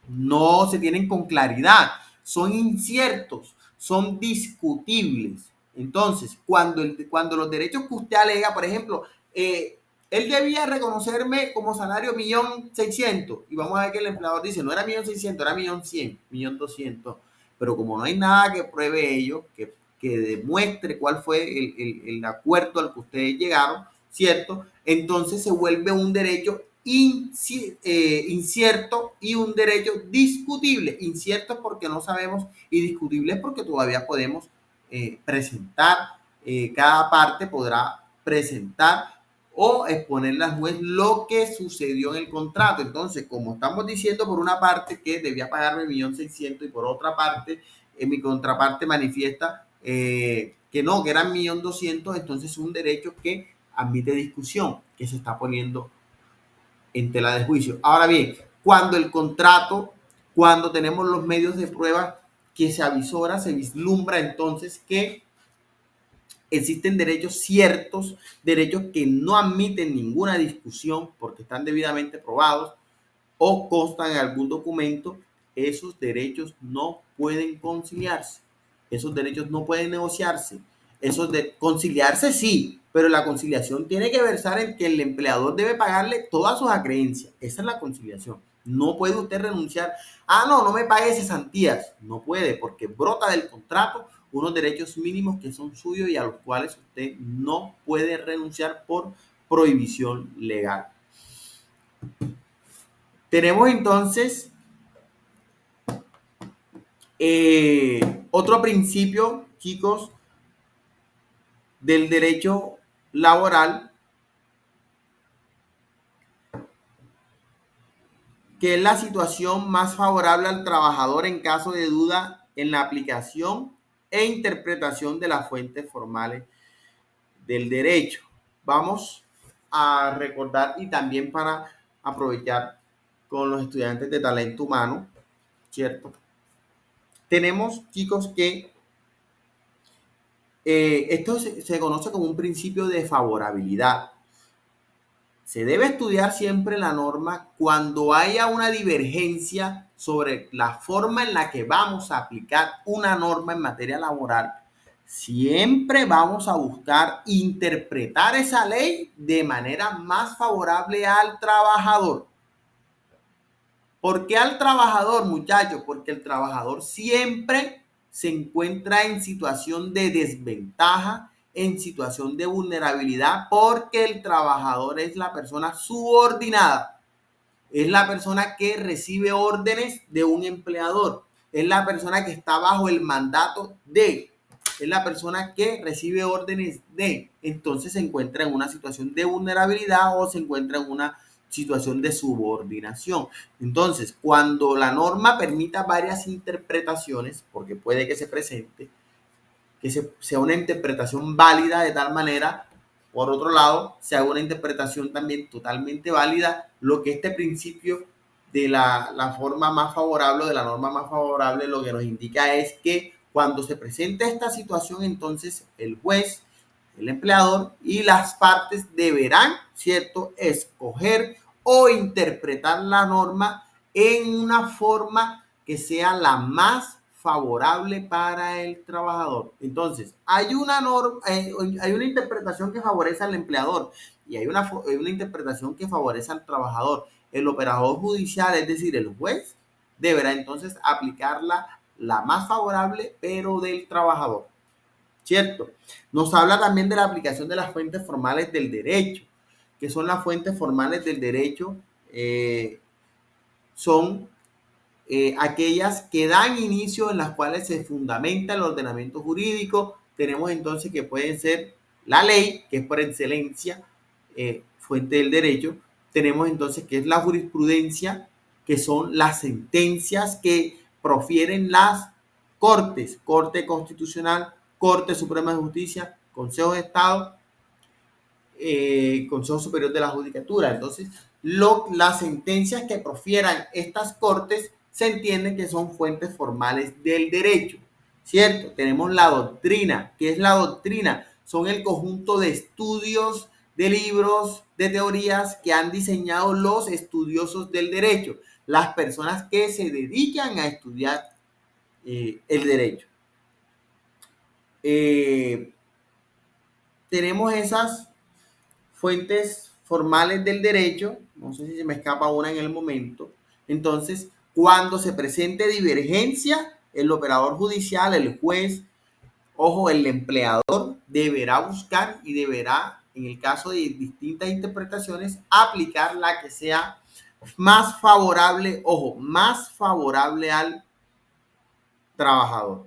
no se tienen con claridad, son inciertos, son discutibles. Entonces, cuando los derechos que usted alega, por ejemplo, él debía reconocerme como salario 1.600.000 y vamos a ver que el empleador dice, no era 1.600.000, era 1.100.000, 1.200.000, pero como no hay nada que pruebe ello, que demuestre cuál fue el acuerdo al que ustedes llegaron, ¿cierto? Entonces se vuelve un derecho incierto y un derecho discutible. Incierto porque no sabemos y discutible porque todavía podemos presentar, cada parte podrá presentar o exponerle al juez lo que sucedió en el contrato. Entonces, como estamos diciendo por una parte que debía pagarme 1.600.000 y por otra parte, mi contraparte manifiesta que no, que eran 1.200.000, entonces es un derecho que admite discusión, que se está poniendo en tela de juicio. Ahora bien, cuando tenemos los medios de prueba que se avisora, se vislumbra entonces que existen derechos ciertos, derechos que no admiten ninguna discusión porque están debidamente probados o constan en algún documento, esos derechos no pueden conciliarse, esos derechos no pueden negociarse, esos de conciliarse sí, pero la conciliación tiene que versar en que el empleador debe pagarle todas sus acreencias, esa es la conciliación. No puede usted renunciar, no me pague cesantías, no puede porque brota del contrato unos derechos mínimos que son suyos y a los cuales usted no puede renunciar por prohibición legal. Tenemos entonces otro principio, chicos, del derecho laboral, que es la situación más favorable al trabajador en caso de duda en la aplicación e interpretación de las fuentes formales del derecho. Vamos a recordar y también para aprovechar con los estudiantes de talento humano, ¿cierto? Tenemos, chicos, que esto se conoce como un principio de favorabilidad. Se debe estudiar siempre la norma cuando haya una divergencia sobre la forma en la que vamos a aplicar una norma en materia laboral. Siempre vamos a buscar interpretar esa ley de manera más favorable al trabajador. ¿Por qué al trabajador, muchachos? Porque el trabajador siempre se encuentra en situación de desventaja, en situación de vulnerabilidad, porque el trabajador es la persona subordinada. Es la persona que recibe órdenes de un empleador. Es la persona que está bajo el mandato de. Es la persona que recibe órdenes de. Entonces se encuentra en una situación de vulnerabilidad o se encuentra en una situación de subordinación. Entonces, cuando la norma permita varias interpretaciones, porque puede que se presente, que sea una interpretación válida de tal manera, por otro lado, se haga una interpretación también totalmente válida, lo que este principio de la forma más favorable, de la norma más favorable, lo que nos indica es que cuando se presente esta situación, entonces el juez, el empleador y las partes deberán, ¿cierto?, escoger o interpretar la norma en una forma que sea la más favorable para el trabajador. Entonces, hay una norma, hay una interpretación que favorece al empleador y hay una interpretación que favorece al trabajador. El operador judicial, es decir, el juez, deberá entonces aplicarla la más favorable, pero del trabajador. ¿Cierto? Nos habla también de la aplicación de las fuentes formales del derecho. ¿Qué son las fuentes formales del derecho? Son aquellas que dan inicio, en las cuales se fundamenta el ordenamiento jurídico. Tenemos entonces que pueden ser la ley, que es por excelencia fuente del derecho. Tenemos entonces que es la jurisprudencia, que son las sentencias que profieren las cortes, Corte Constitucional, Corte Suprema de Justicia, Consejo de Estado, Consejo Superior de la Judicatura. Entonces, las sentencias que profieran estas cortes se entienden que son fuentes formales del derecho, ¿cierto? Tenemos la doctrina. ¿Qué es la doctrina? Son el conjunto de estudios, de libros, de teorías que han diseñado los estudiosos del derecho, las personas que se dedican a estudiar el derecho. Tenemos esas fuentes formales del derecho, no sé si se me escapa una en el momento. Entonces, cuando se presente divergencia, el operador judicial, el juez, ojo, el empleador deberá buscar y deberá, en el caso de distintas interpretaciones, aplicar la que sea más favorable, ojo, más favorable al trabajador.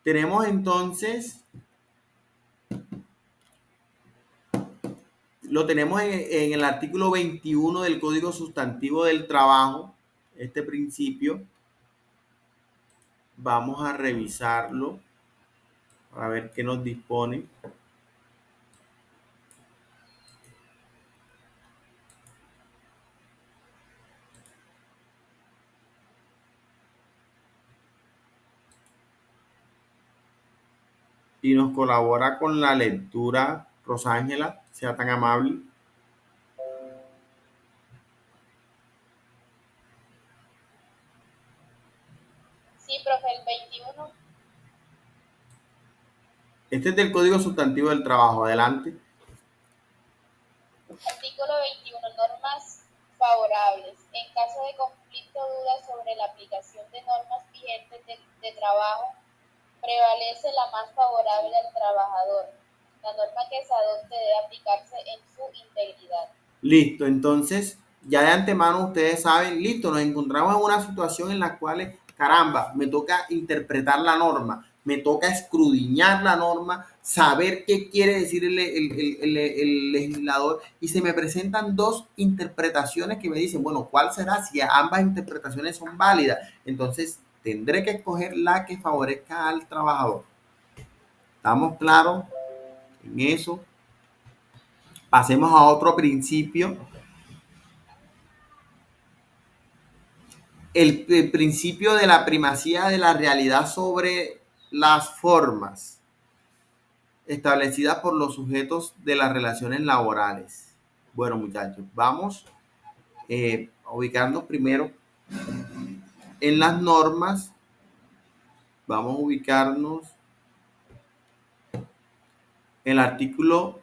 Tenemos entonces, lo tenemos en el artículo 21 del Código Sustantivo del Trabajo, este principio. Vamos a revisarlo a ver qué nos dispone. Y nos colabora con la lectura Rosángela, sea tan amable. Sí, profe, el 21. Este es del Código Sustantivo del Trabajo. Adelante. Artículo 21. Normas favorables. En caso de conflicto o duda sobre la aplicación de normas vigentes de trabajo, prevalece la más favorable al trabajador. La norma que se adopte debe aplicarse en su integridad. Listo, entonces ya de antemano ustedes saben, listo, nos encontramos en una situación en la cual, caramba, me toca interpretar la norma, me toca escudriñar la norma, saber qué quiere decir el legislador, y se me presentan dos interpretaciones que me dicen, bueno, ¿cuál será? Si ambas interpretaciones son válidas, entonces tendré que escoger la que favorezca al trabajador. ¿Estamos claros en eso? Pasemos a otro principio. El principio de la primacía de la realidad sobre las formas establecidas por los sujetos de las relaciones laborales. Bueno, muchachos, vamos a ubicarnos primero en las normas. Vamos a ubicarnos en el artículo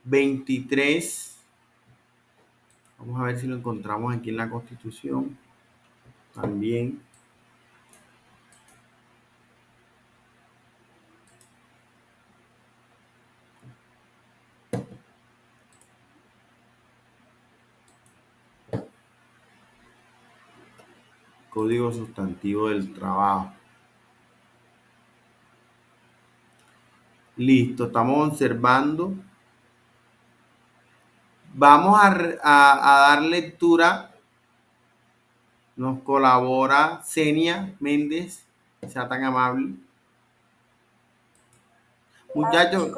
23 Vamos a ver si lo encontramos aquí en la Constitución. También. Código sustantivo del trabajo. Listo, estamos observando. Vamos a dar lectura. Nos colabora Senia Méndez. Sea tan amable. Muchachos,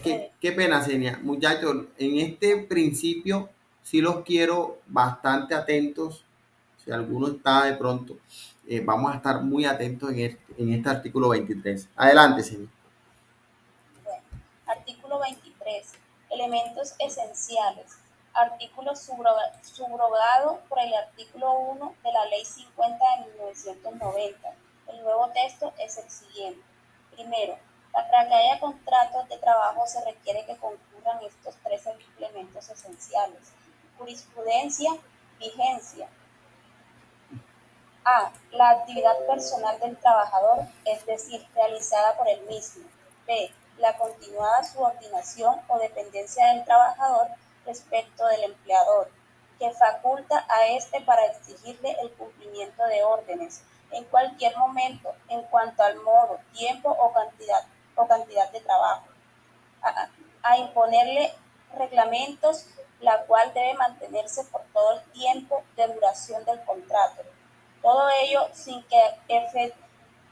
qué pena, Senia. Muchachos, en este principio sí los quiero bastante atentos. Si alguno está de pronto, vamos a estar muy atentos en este artículo 23. Adelante, Senia. Bueno, artículo 23. Elementos esenciales. Artículo subrogado por el artículo 1 de la Ley 50 de 1990. El nuevo texto es el siguiente. Primero, para que haya contratos de trabajo se requiere que concurran estos tres elementos esenciales. Jurisprudencia, vigencia. A. La actividad personal del trabajador, es decir, realizada por él mismo. B. La continuada subordinación o dependencia del trabajador respecto del empleador, que faculta a éste para exigirle el cumplimiento de órdenes en cualquier momento en cuanto al modo, tiempo o cantidad de trabajo. A imponerle reglamentos, la cual debe mantenerse por todo el tiempo de duración del contrato. Todo ello sin que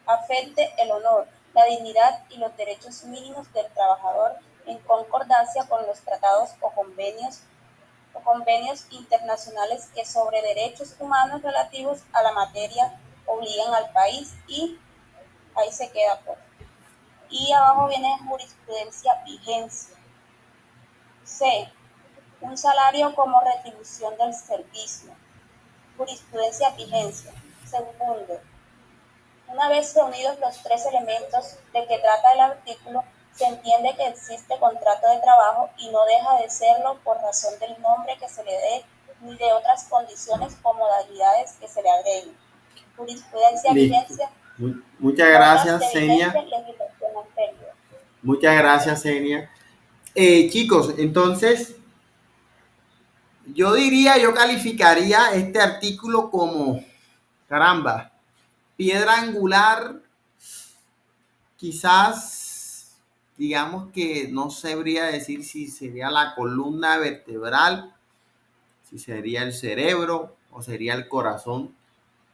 afecte el honor, la dignidad y los derechos mínimos del trabajador, en concordancia con los tratados o convenios internacionales que sobre derechos humanos relativos a la materia obligan al país. Y ahí se queda por. Y abajo viene jurisprudencia, vigencia. C. Un salario como retribución del servicio. Jurisprudencia, vigencia. Segundo, una vez reunidos los tres elementos de que trata el artículo, se entiende que existe contrato de trabajo y no deja de serlo por razón del nombre que se le dé ni de otras condiciones o modalidades que se le agreguen. Jurisprudencia, vigencia. Muchas gracias, Senia. Muchas gracias, Senia. Chicos, entonces, yo calificaría este artículo como, caramba, piedra angular, quizás, digamos que no sabría decir si sería la columna vertebral, si sería el cerebro o sería el corazón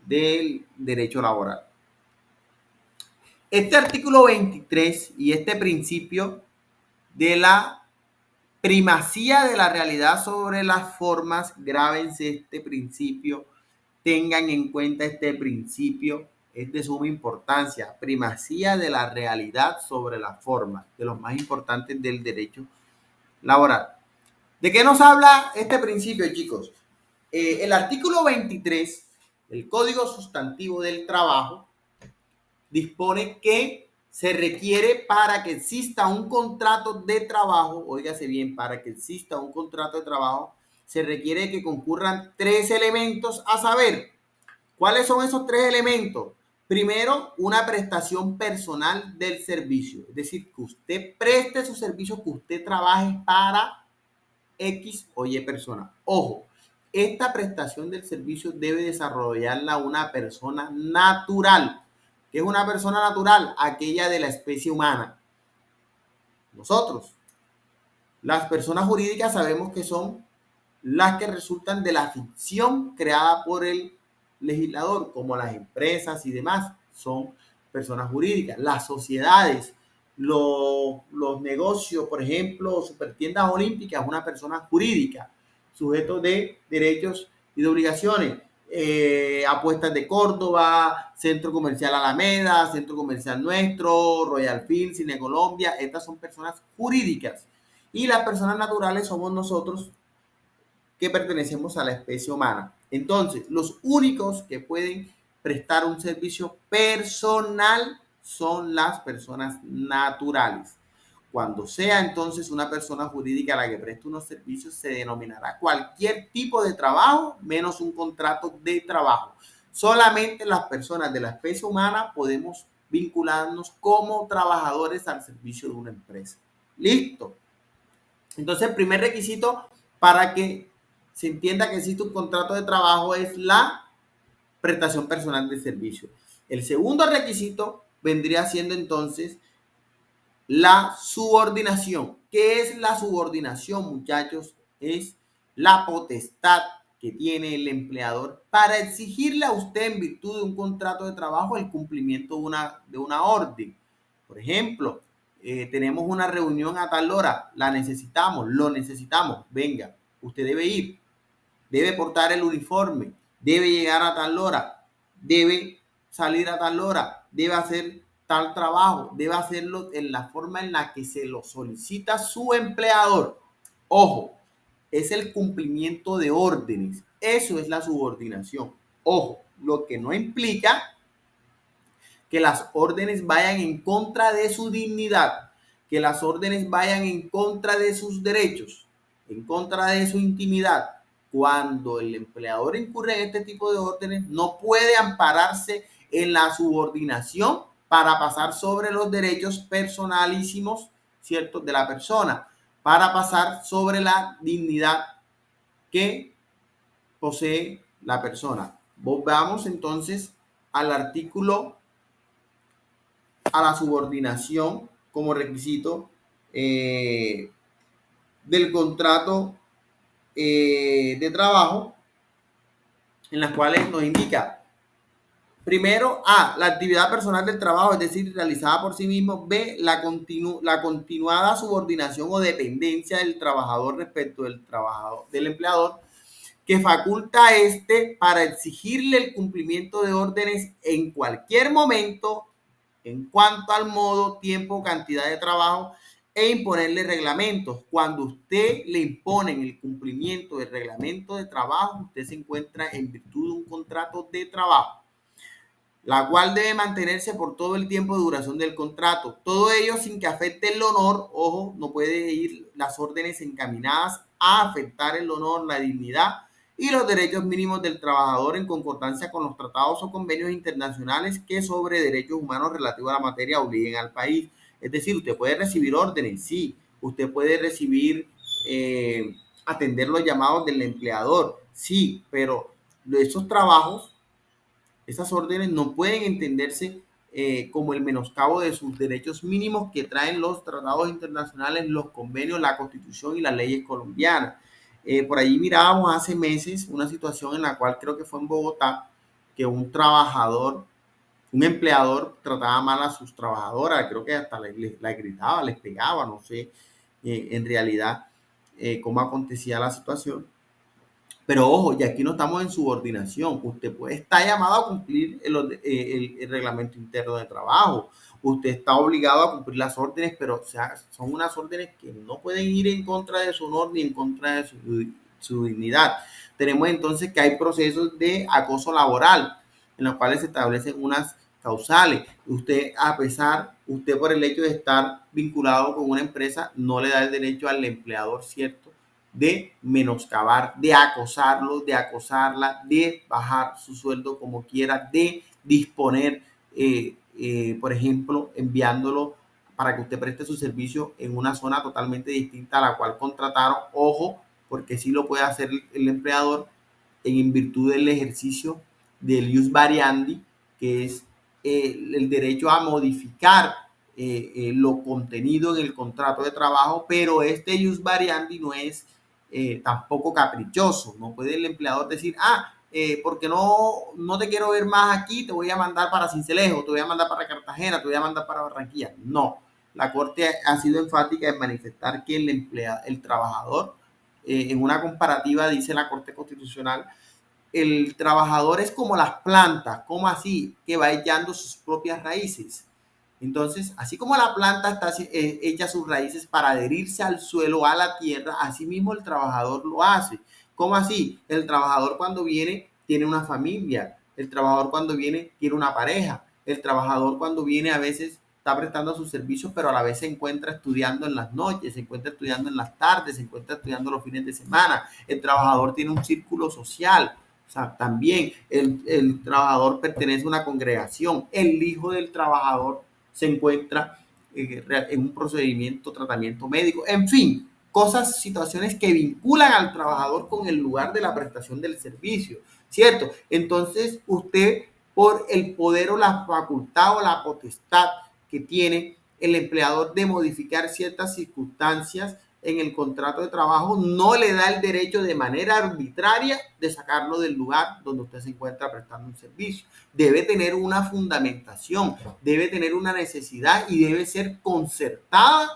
del derecho laboral. Este artículo 23 y este principio de la primacía de la realidad sobre las formas, grábense este principio, tengan en cuenta este principio, es de suma importancia, primacía de la realidad sobre las formas, de los más importantes del derecho laboral. ¿De qué nos habla este principio, chicos? El artículo 23, el Código Sustantivo del Trabajo, dispone que se requiere para que exista un contrato de trabajo, óigase bien, para que exista un contrato de trabajo, se requiere que concurran tres elementos, a saber, ¿cuáles son esos tres elementos? Primero, una prestación personal del servicio, es decir, que usted preste su servicio, que usted trabaje para X o Y persona. Ojo, esta prestación del servicio debe desarrollarla una persona natural. ¿Qué es una persona natural? Aquella de la especie humana. Nosotros. Las personas jurídicas sabemos que son las que resultan de la ficción creada por el legislador, como las empresas y demás, son personas jurídicas. Las sociedades, los negocios, por ejemplo, supertiendas olímpicas, una persona jurídica, sujeto de derechos y de obligaciones. Apuestas de Córdoba, Centro Comercial Alameda, Centro Comercial Nuestro, Royal Field, Cine Colombia, estas son personas jurídicas. Y las personas naturales somos nosotros, que pertenecemos a la especie humana. Entonces, los únicos que pueden prestar un servicio personal son las personas naturales. Cuando sea entonces una persona jurídica a la que preste unos servicios, se denominará cualquier tipo de trabajo menos un contrato de trabajo. Solamente las personas de la especie humana podemos vincularnos como trabajadores al servicio de una empresa. Listo. Entonces, el primer requisito para que se entienda que existe un contrato de trabajo es la prestación personal de servicio. El segundo requisito vendría siendo entonces la subordinación. ¿Qué es la subordinación, muchachos? Es la potestad que tiene el empleador para exigirle a usted, en virtud de un contrato de trabajo, el cumplimiento de una orden. Por ejemplo, tenemos una reunión a tal hora, la necesitamos, lo necesitamos, venga, usted debe ir, debe portar el uniforme, debe llegar a tal hora, debe salir a tal hora, debe hacer tal trabajo, debe hacerlo en la forma en la que se lo solicita su empleador. Ojo, es el cumplimiento de órdenes. Eso es la subordinación. Ojo, lo que no implica que las órdenes vayan en contra de su dignidad, que las órdenes vayan en contra de sus derechos, en contra de su intimidad. Cuando el empleador incurre en este tipo de órdenes, no puede ampararse en la subordinación para pasar sobre los derechos personalísimos, ¿cierto?, de la persona, para pasar sobre la dignidad que posee la persona. Volvamos entonces al artículo, a la subordinación como requisito del contrato de trabajo, en las cuales nos indica, primero, A, la actividad personal del trabajo, es decir, realizada por sí mismo. B, la continuada subordinación o dependencia del trabajador respecto del empleador, que faculta a este para exigirle el cumplimiento de órdenes en cualquier momento en cuanto al modo, tiempo, cantidad de trabajo, e imponerle reglamentos. Cuando usted le imponen el cumplimiento del reglamento de trabajo, usted se encuentra en virtud de un contrato de trabajo, la cual debe mantenerse por todo el tiempo de duración del contrato. Todo ello sin que afecte el honor. Ojo, no puede ir las órdenes encaminadas a afectar el honor, la dignidad y los derechos mínimos del trabajador, en concordancia con los tratados o convenios internacionales que sobre derechos humanos relativos a la materia obliguen al país. Es decir, usted puede recibir órdenes, sí, usted puede recibir, atender los llamados del empleador, sí, pero esos trabajos, esas órdenes no pueden entenderse como el menoscabo de sus derechos mínimos que traen los tratados internacionales, los convenios, la Constitución y las leyes colombianas. Por allí mirábamos hace meses una situación en la cual creo que fue en Bogotá, que un trabajador, un empleador trataba mal a sus trabajadoras, creo que hasta la gritaba, les pegaba, no sé en realidad cómo acontecía la situación. Pero ojo, y aquí no estamos en subordinación. Usted puede estar llamado a cumplir el reglamento interno de trabajo. Usted está obligado a cumplir las órdenes, pero o sea, son unas órdenes que no pueden ir en contra de su honor ni en contra de su dignidad. Tenemos entonces que hay procesos de acoso laboral en los cuales se establecen unas causales. Usted por el hecho de estar vinculado con una empresa, no le da el derecho al empleador, ¿cierto?, de menoscabar, de acosarlo, de acosarla, de bajar su sueldo como quiera, de disponer, por ejemplo, enviándolo para que usted preste su servicio en una zona totalmente distinta a la cual contrataron. Ojo, porque sí lo puede hacer el empleador en virtud del ejercicio del ius variandi, que es el derecho a modificar lo contenido en el contrato de trabajo, pero este ius variandi no es tampoco caprichoso. No puede el empleador decir, porque no te quiero ver más aquí, te voy a mandar para Sincelejo, te voy a mandar para Cartagena, te voy a mandar para Barranquilla. No, la Corte ha sido enfática en manifestar que el trabajador, en una comparativa, dice la Corte Constitucional, el trabajador es como las plantas. ¿Cómo así? Que va echando sus propias raíces. Entonces, así como la planta está echa sus raíces para adherirse al suelo, a la tierra, así mismo el trabajador lo hace. ¿Cómo así? El trabajador cuando viene tiene una familia, el trabajador cuando viene tiene una pareja, el trabajador cuando viene a veces está prestando sus servicios, pero a la vez se encuentra estudiando en las noches, se encuentra estudiando en las tardes, se encuentra estudiando los fines de semana. El trabajador tiene un círculo social. O sea, también el trabajador pertenece a una congregación. El hijo del trabajador se encuentra en un procedimiento, tratamiento médico. En fin, cosas, situaciones que vinculan al trabajador con el lugar de la prestación del servicio, ¿cierto? Entonces, usted, por el poder o la facultad o la potestad que tiene el empleador de modificar ciertas circunstancias en el contrato de trabajo, no le da el derecho de manera arbitraria de sacarlo del lugar donde usted se encuentra prestando un servicio. Debe tener una fundamentación, debe tener una necesidad y debe ser concertada.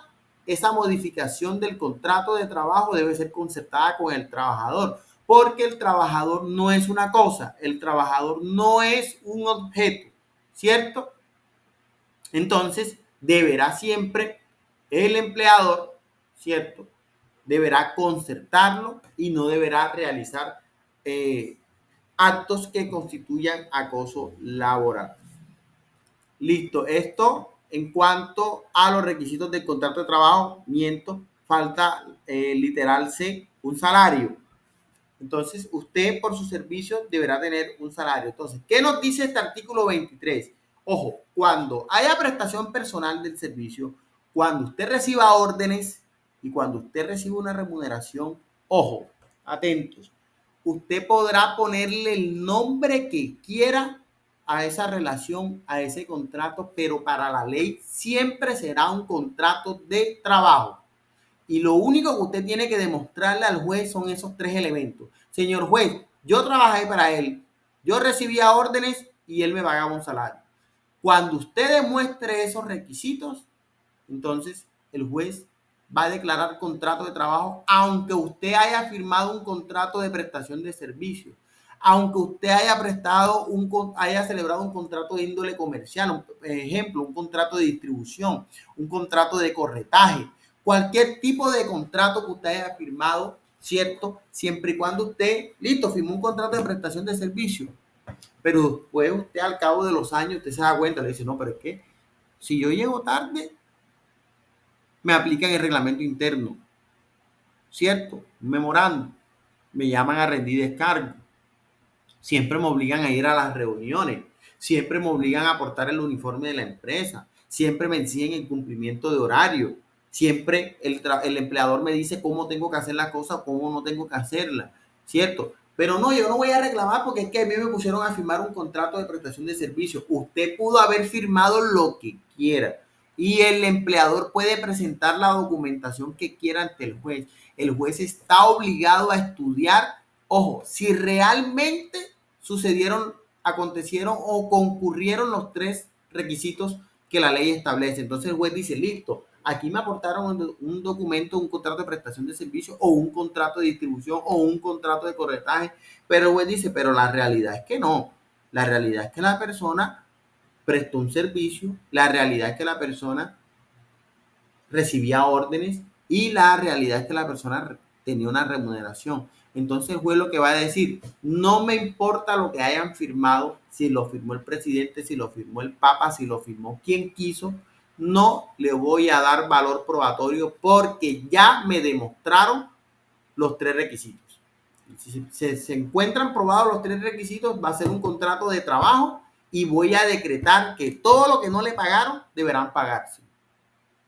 Esa modificación del contrato de trabajo debe ser concertada con el trabajador, porque el trabajador no es una cosa, el trabajador no es un objeto, ¿cierto? Entonces, deberá siempre el empleador, ¿cierto? Deberá concertarlo y no deberá realizar actos que constituyan acoso laboral. Listo, esto en cuanto a los requisitos del contrato de trabajo, miento, falta literal C, un salario. Entonces, usted por su servicio deberá tener un salario. Entonces, ¿qué nos dice este artículo 23? Ojo, cuando haya prestación personal del servicio, cuando usted reciba órdenes y cuando usted reciba una remuneración, ojo, atentos, usted podrá ponerle el nombre que quiera a esa relación, a ese contrato, pero para la ley siempre será un contrato de trabajo. Y lo único que usted tiene que demostrarle al juez son esos tres elementos. Señor juez, yo trabajé para él, yo recibía órdenes y él me pagaba un salario. Cuando usted demuestre esos requisitos, entonces el juez va a declarar contrato de trabajo, aunque usted haya firmado un contrato de prestación de servicio, aunque usted haya celebrado un contrato de índole comercial, por ejemplo, un contrato de distribución, un contrato de corretaje, cualquier tipo de contrato que usted haya firmado, ¿cierto? Siempre y cuando usted, listo, firmó un contrato de prestación de servicio, pero después usted al cabo de los años, usted se da cuenta, le dice, no, pero es que si yo llego tarde, me aplican el reglamento interno, ¿cierto? Un memorando, me llaman a rendir descargo, siempre me obligan a ir a las reuniones, siempre me obligan a portar el uniforme de la empresa, siempre me exigen el cumplimiento de horario, siempre el empleador me dice cómo tengo que hacer las cosas, cómo no tengo que hacerlas, ¿cierto? Pero no, yo no voy a reclamar porque es que a mí me pusieron a firmar un contrato de prestación de servicio. Usted pudo haber firmado lo que quiera y el empleador puede presentar la documentación que quiera ante el juez. El juez está obligado a estudiar, ojo, si realmente sucedieron, acontecieron o concurrieron los tres requisitos que la ley establece. Entonces el juez dice, listo, aquí me aportaron un documento, un contrato de prestación de servicio o un contrato de distribución o un contrato de corretaje, pero el juez dice, pero la realidad es que no. La realidad es que la persona prestó un servicio, la realidad es que la persona recibía órdenes y la realidad es que la persona tenía una remuneración. Entonces el juez lo que va a decir, no me importa lo que hayan firmado, si lo firmó el presidente, si lo firmó el papa, si lo firmó quien quiso, no le voy a dar valor probatorio porque ya me demostraron los tres requisitos. Si se encuentran probados los tres requisitos, va a ser un contrato de trabajo y voy a decretar que todo lo que no le pagaron deberán pagarse.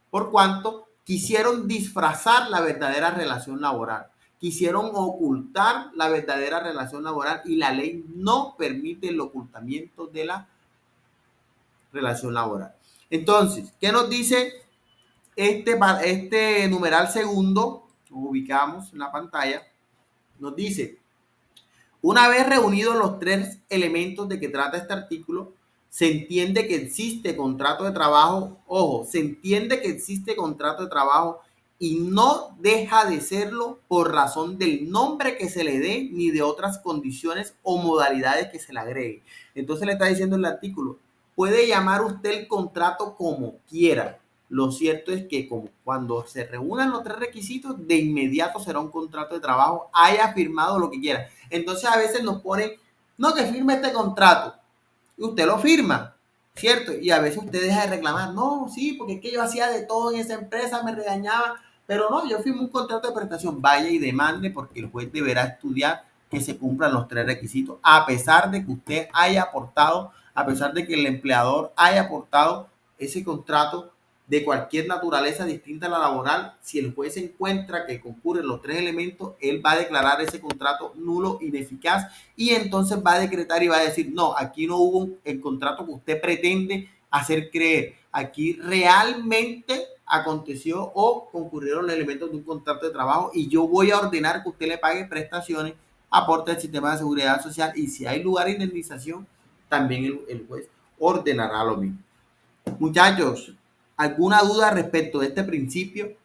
Por cuanto quisieron disfrazar la verdadera relación laboral, quisieron ocultar la verdadera relación laboral y la ley no permite el ocultamiento de la relación laboral. Entonces, ¿qué nos dice este numeral segundo? Lo ubicamos en la pantalla. Nos dice, una vez reunidos los tres elementos de que trata este artículo, se entiende que existe contrato de trabajo, ojo, se entiende que existe contrato de trabajo y no deja de serlo por razón del nombre que se le dé ni de otras condiciones o modalidades que se le agregue. Entonces le está diciendo el artículo, puede llamar usted el contrato como quiera. Lo cierto es que cuando se reúnan los tres requisitos, de inmediato será un contrato de trabajo, haya firmado lo que quiera. Entonces a veces nos ponen, no, que firme este contrato. Y usted lo firma. ¿cierto? Y a veces usted deja de reclamar, no, sí, porque es que yo hacía de todo en esa empresa, me regañaba, pero no, yo firmé un contrato de prestación, vaya y demande, porque el juez deberá estudiar que se cumplan los 3 requisitos, a pesar de que usted haya aportado, a pesar de que el empleador haya aportado ese contrato de cualquier naturaleza distinta a la laboral. Si el juez encuentra que concurren los 3 elementos, él va a declarar ese contrato nulo, ineficaz, y entonces va a decretar y va a decir, no, aquí no hubo el contrato que usted pretende hacer creer. Aquí realmente aconteció o concurrieron los elementos de un contrato de trabajo y yo voy a ordenar que usted le pague prestaciones, aporte al sistema de seguridad social, y si hay lugar de indemnización, también el juez ordenará lo mismo. Muchachos, ¿alguna duda respecto de este principio?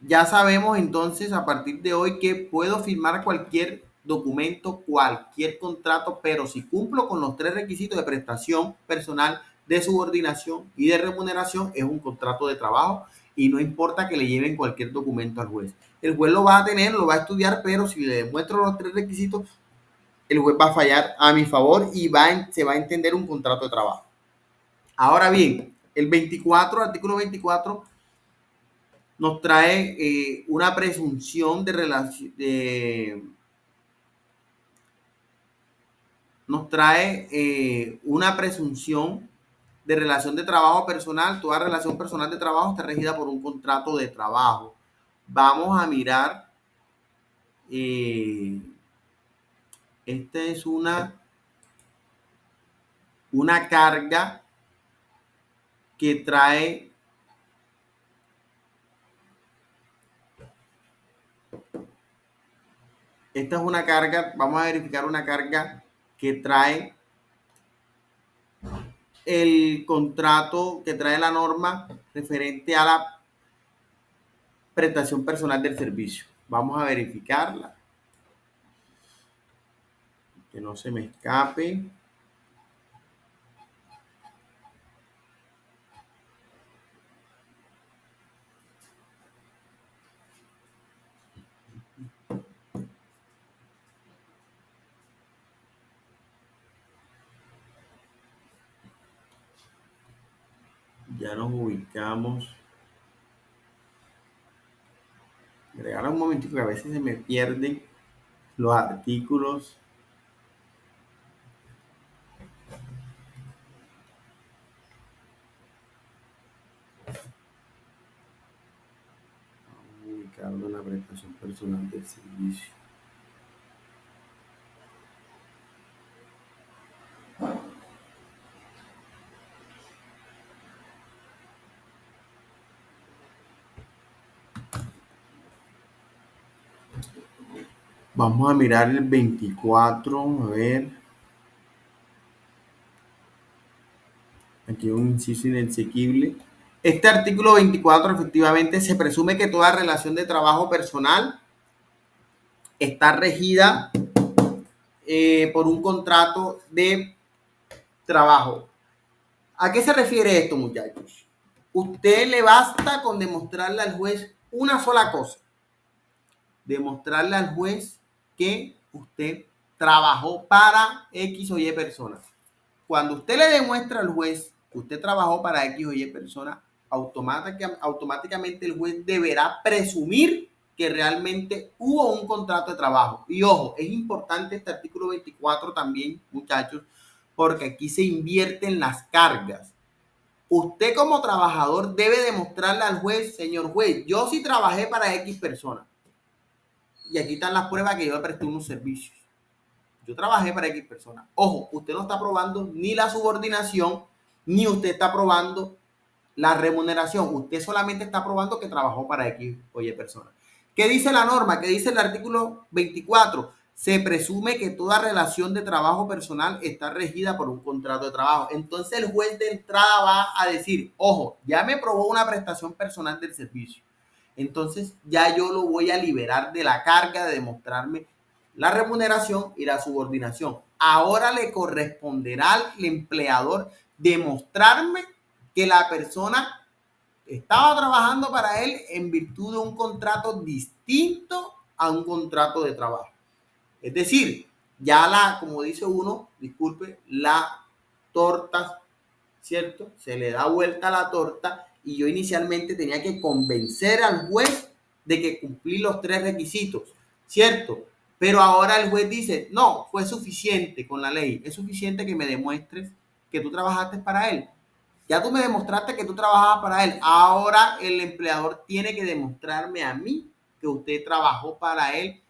Ya sabemos entonces a partir de hoy que puedo firmar cualquier documento, cualquier contrato, pero si cumplo con los 3 requisitos de prestación personal, de subordinación y de remuneración, es un contrato de trabajo y no importa que le lleven cualquier documento al juez. El juez lo va a tener, lo va a estudiar, pero si le demuestro los 3 requisitos, el juez va a fallar a mi favor y se va a entender un contrato de trabajo. Ahora bien, el 24, artículo 24, nos trae una presunción de relación, nos trae una presunción de relación de trabajo personal. Toda relación personal de trabajo está regida por un contrato de trabajo. Vamos a mirar, esta es una carga que trae esta es una carga, vamos a verificar una carga que trae el contrato, que trae la norma referente a la prestación personal del servicio. Vamos a verificarla, que no se me escape. Ya nos ubicamos. Me regala un momentito que a veces se me pierden los artículos. Vamos a ubicarlo en la prestación personal del servicio. Vamos a mirar el 24, a ver. Aquí hay un inciso inexequible. Este artículo 24, efectivamente, se presume que toda relación de trabajo personal está regida por un contrato de trabajo. ¿A qué se refiere esto, muchachos? Usted le basta con demostrarle al juez una sola cosa. Demostrarle al juez que usted trabajó para X o Y personas. Cuando usted le demuestra al juez que usted trabajó para X o Y persona, automáticamente el juez deberá presumir que realmente hubo un contrato de trabajo. Y ojo, es importante este artículo 24 también, muchachos, porque aquí se invierten las cargas. Usted como trabajador debe demostrarle al juez, señor juez, yo sí trabajé para X persona. Y aquí están las pruebas que yo presté unos servicios. Yo trabajé para X personas. Ojo, usted no está probando ni la subordinación, ni usted está probando la remuneración. Usted solamente está probando que trabajó para X o Y personas. ¿Qué dice la norma? ¿Qué dice el artículo 24? Se presume que toda relación de trabajo personal está regida por un contrato de trabajo. Entonces el juez de entrada va a decir, ojo, ya me probó una prestación personal del servicio. Entonces ya yo lo voy a liberar de la carga de demostrarme la remuneración y la subordinación. Ahora le corresponderá al empleador demostrarme que la persona estaba trabajando para él en virtud de un contrato distinto a un contrato de trabajo. Es decir, ya como dice uno, disculpe, la torta, ¿cierto? Se le da vuelta a la torta y yo inicialmente tenía que convencer al juez de que cumplí los 3 requisitos, ¿cierto? Pero ahora el juez dice, no, fue suficiente con la ley, es suficiente que me demuestres que tú trabajaste para él. Ya tú me demostraste que tú trabajabas para él, ahora el empleador tiene que demostrarme a mí que usted trabajó para él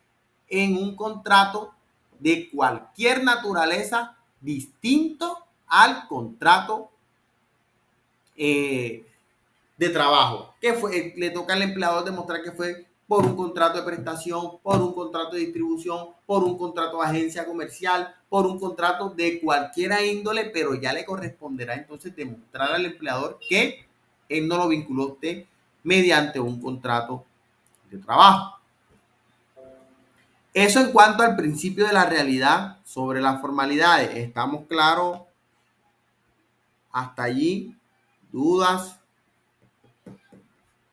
en un contrato de cualquier naturaleza distinto al contrato de trabajo. Que fue, le toca al empleador demostrar que fue por un contrato de prestación, por un contrato de distribución, por un contrato de agencia comercial, por un contrato de cualquier índole, pero ya le corresponderá entonces demostrar al empleador que él no lo vinculó a usted mediante un contrato de trabajo. Eso en cuanto al principio de la realidad sobre las formalidades. ¿Estamos claros hasta allí? ¿Dudas?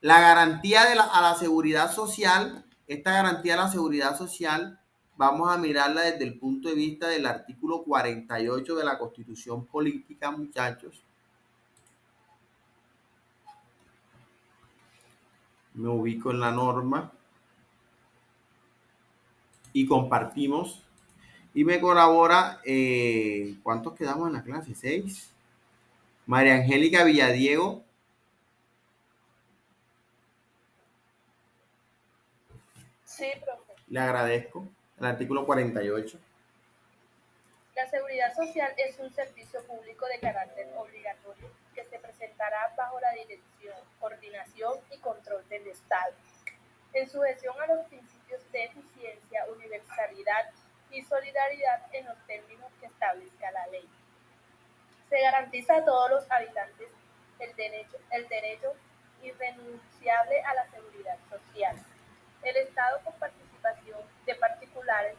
La garantía a la seguridad social, esta garantía a la seguridad social, vamos a mirarla desde el punto de vista del artículo 48 de la Constitución Política, muchachos. Me ubico en la norma y compartimos. Y me colabora, ¿cuántos quedamos en la clase? 6. María Angélica Villadiego. Sí, profe. Le agradezco. El artículo 48. La seguridad social es un servicio público de carácter obligatorio que se presentará bajo la dirección, coordinación y control del Estado, en sujeción a los principios de eficiencia, universalidad y solidaridad en los términos que establezca la ley. Se garantiza a todos los habitantes el derecho irrenunciable a la seguridad social. El Estado, con participación de particulares,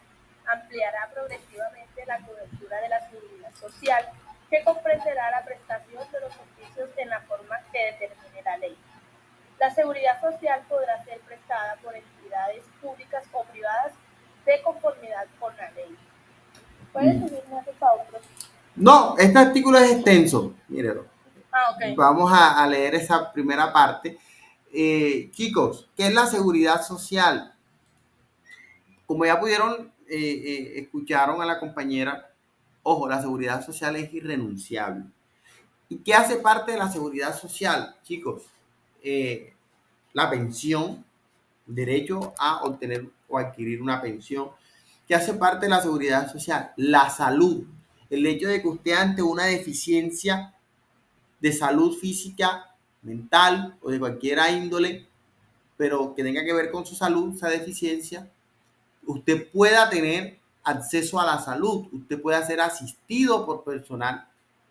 ampliará progresivamente la cobertura de la seguridad social, que comprenderá la prestación de los servicios en la forma que determine la ley. La seguridad social podrá ser prestada por entidades públicas o privadas de conformidad con la ley. ¿Puedes subirme, por favor? No, este artículo es extenso. Mírelo. Okay. Vamos a leer esa primera parte. Chicos, ¿qué es la seguridad social? Como ya pudieron, escucharon a la compañera, ojo, la seguridad social es irrenunciable. ¿Y qué hace parte de la seguridad social, chicos? La pensión, derecho a obtener o adquirir una pensión. ¿Qué hace parte de la seguridad social? La salud. El hecho de que usted ante una deficiencia de salud física, mental o de cualquier índole, pero que tenga que ver con su salud, esa deficiencia, usted pueda tener acceso a la salud, usted pueda ser asistido por personal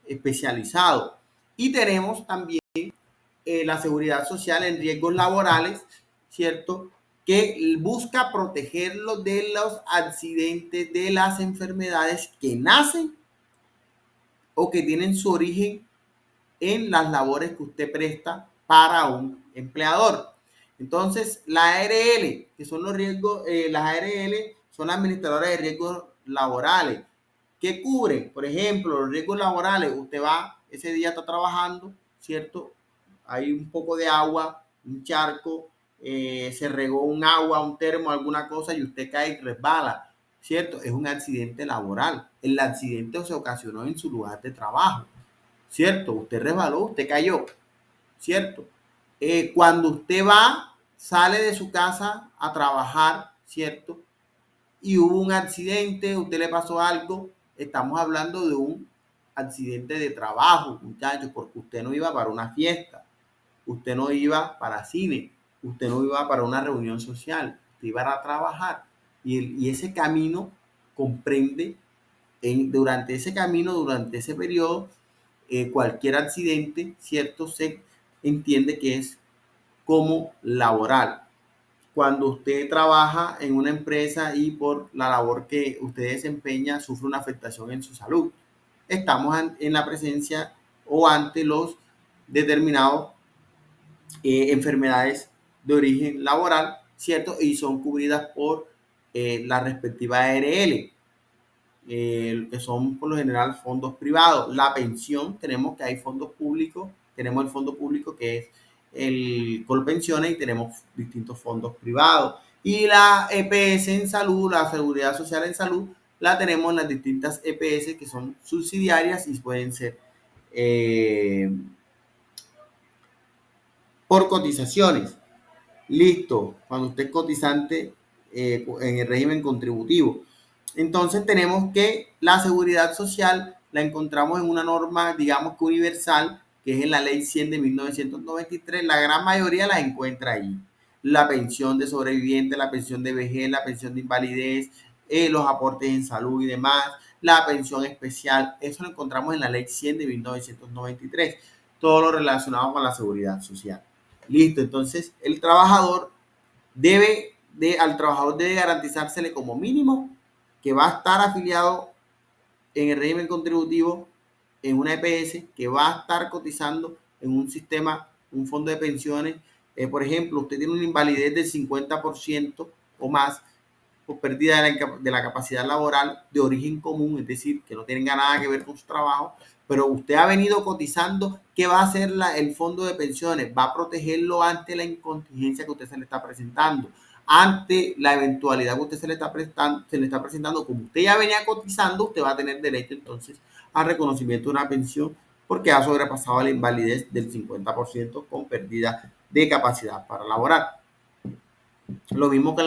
especializado. Y tenemos también la seguridad social en riesgos laborales, ¿cierto? Que busca protegerlo de los accidentes, de las enfermedades que nacen o que tienen su origen en las labores que usted presta para un empleador. Entonces, la ARL, que son los riesgos, las ARL son las administradoras de riesgos laborales. ¿Qué cubren? Por ejemplo, los riesgos laborales. Usted va, ese día está trabajando, ¿cierto? Hay un poco de agua, un charco, se regó un agua, un termo, alguna cosa y usted cae y resbala, ¿cierto? Es un accidente laboral. El accidente se ocasionó en su lugar de trabajo, ¿cierto? Usted resbaló, usted cayó, ¿cierto? Cuando usted sale de su casa a trabajar, ¿cierto? Y hubo un accidente, usted le pasó algo, estamos hablando de un accidente de trabajo, muchachos, porque usted no iba para una fiesta, usted no iba para cine, usted no iba para una reunión social, usted iba a trabajar. Y ese camino comprende, durante ese camino, durante ese periodo, cualquier accidente, ¿cierto? Se entiende que es como laboral. Cuando usted trabaja en una empresa y por la labor que usted desempeña sufre una afectación en su salud, estamos en la presencia o ante los determinados enfermedades de origen laboral, ¿cierto? Y son cubridas por la respectiva ARL. que son por lo general fondos privados. La pensión, tenemos que hay fondos públicos, tenemos el fondo público que es el Colpensiones y tenemos distintos fondos privados. Y la EPS en salud, la Seguridad Social en Salud, la tenemos en las distintas EPS que son subsidiarias y pueden ser por cotizaciones. Listo, cuando usted es cotizante en el régimen contributivo. Entonces tenemos que la seguridad social la encontramos en una norma, digamos que universal, que es en la ley 100 de 1993. La gran mayoría la encuentra ahí. La pensión de sobreviviente, la pensión de vejez, la pensión de invalidez, los aportes en salud y demás, la pensión especial, eso lo encontramos en la ley 100 de 1993. Todo lo relacionado con la seguridad social. Listo, entonces el trabajador al trabajador debe garantizársele como mínimo que va a estar afiliado en el régimen contributivo en una EPS, que va a estar cotizando en un sistema, un fondo de pensiones. Por ejemplo, usted tiene una invalidez del 50% o más por pérdida de la capacidad laboral de origen común, es decir, que no tenga nada que ver con su trabajo, pero usted ha venido cotizando. ¿Qué va a hacer el fondo de pensiones? Va a protegerlo ante la incontingencia que usted se le está presentando, ante la eventualidad que usted se le está presentando. Como usted ya venía cotizando, usted va a tener derecho entonces a reconocimiento de una pensión porque ha sobrepasado la invalidez del 50% con pérdida de capacidad para laborar. Lo mismo con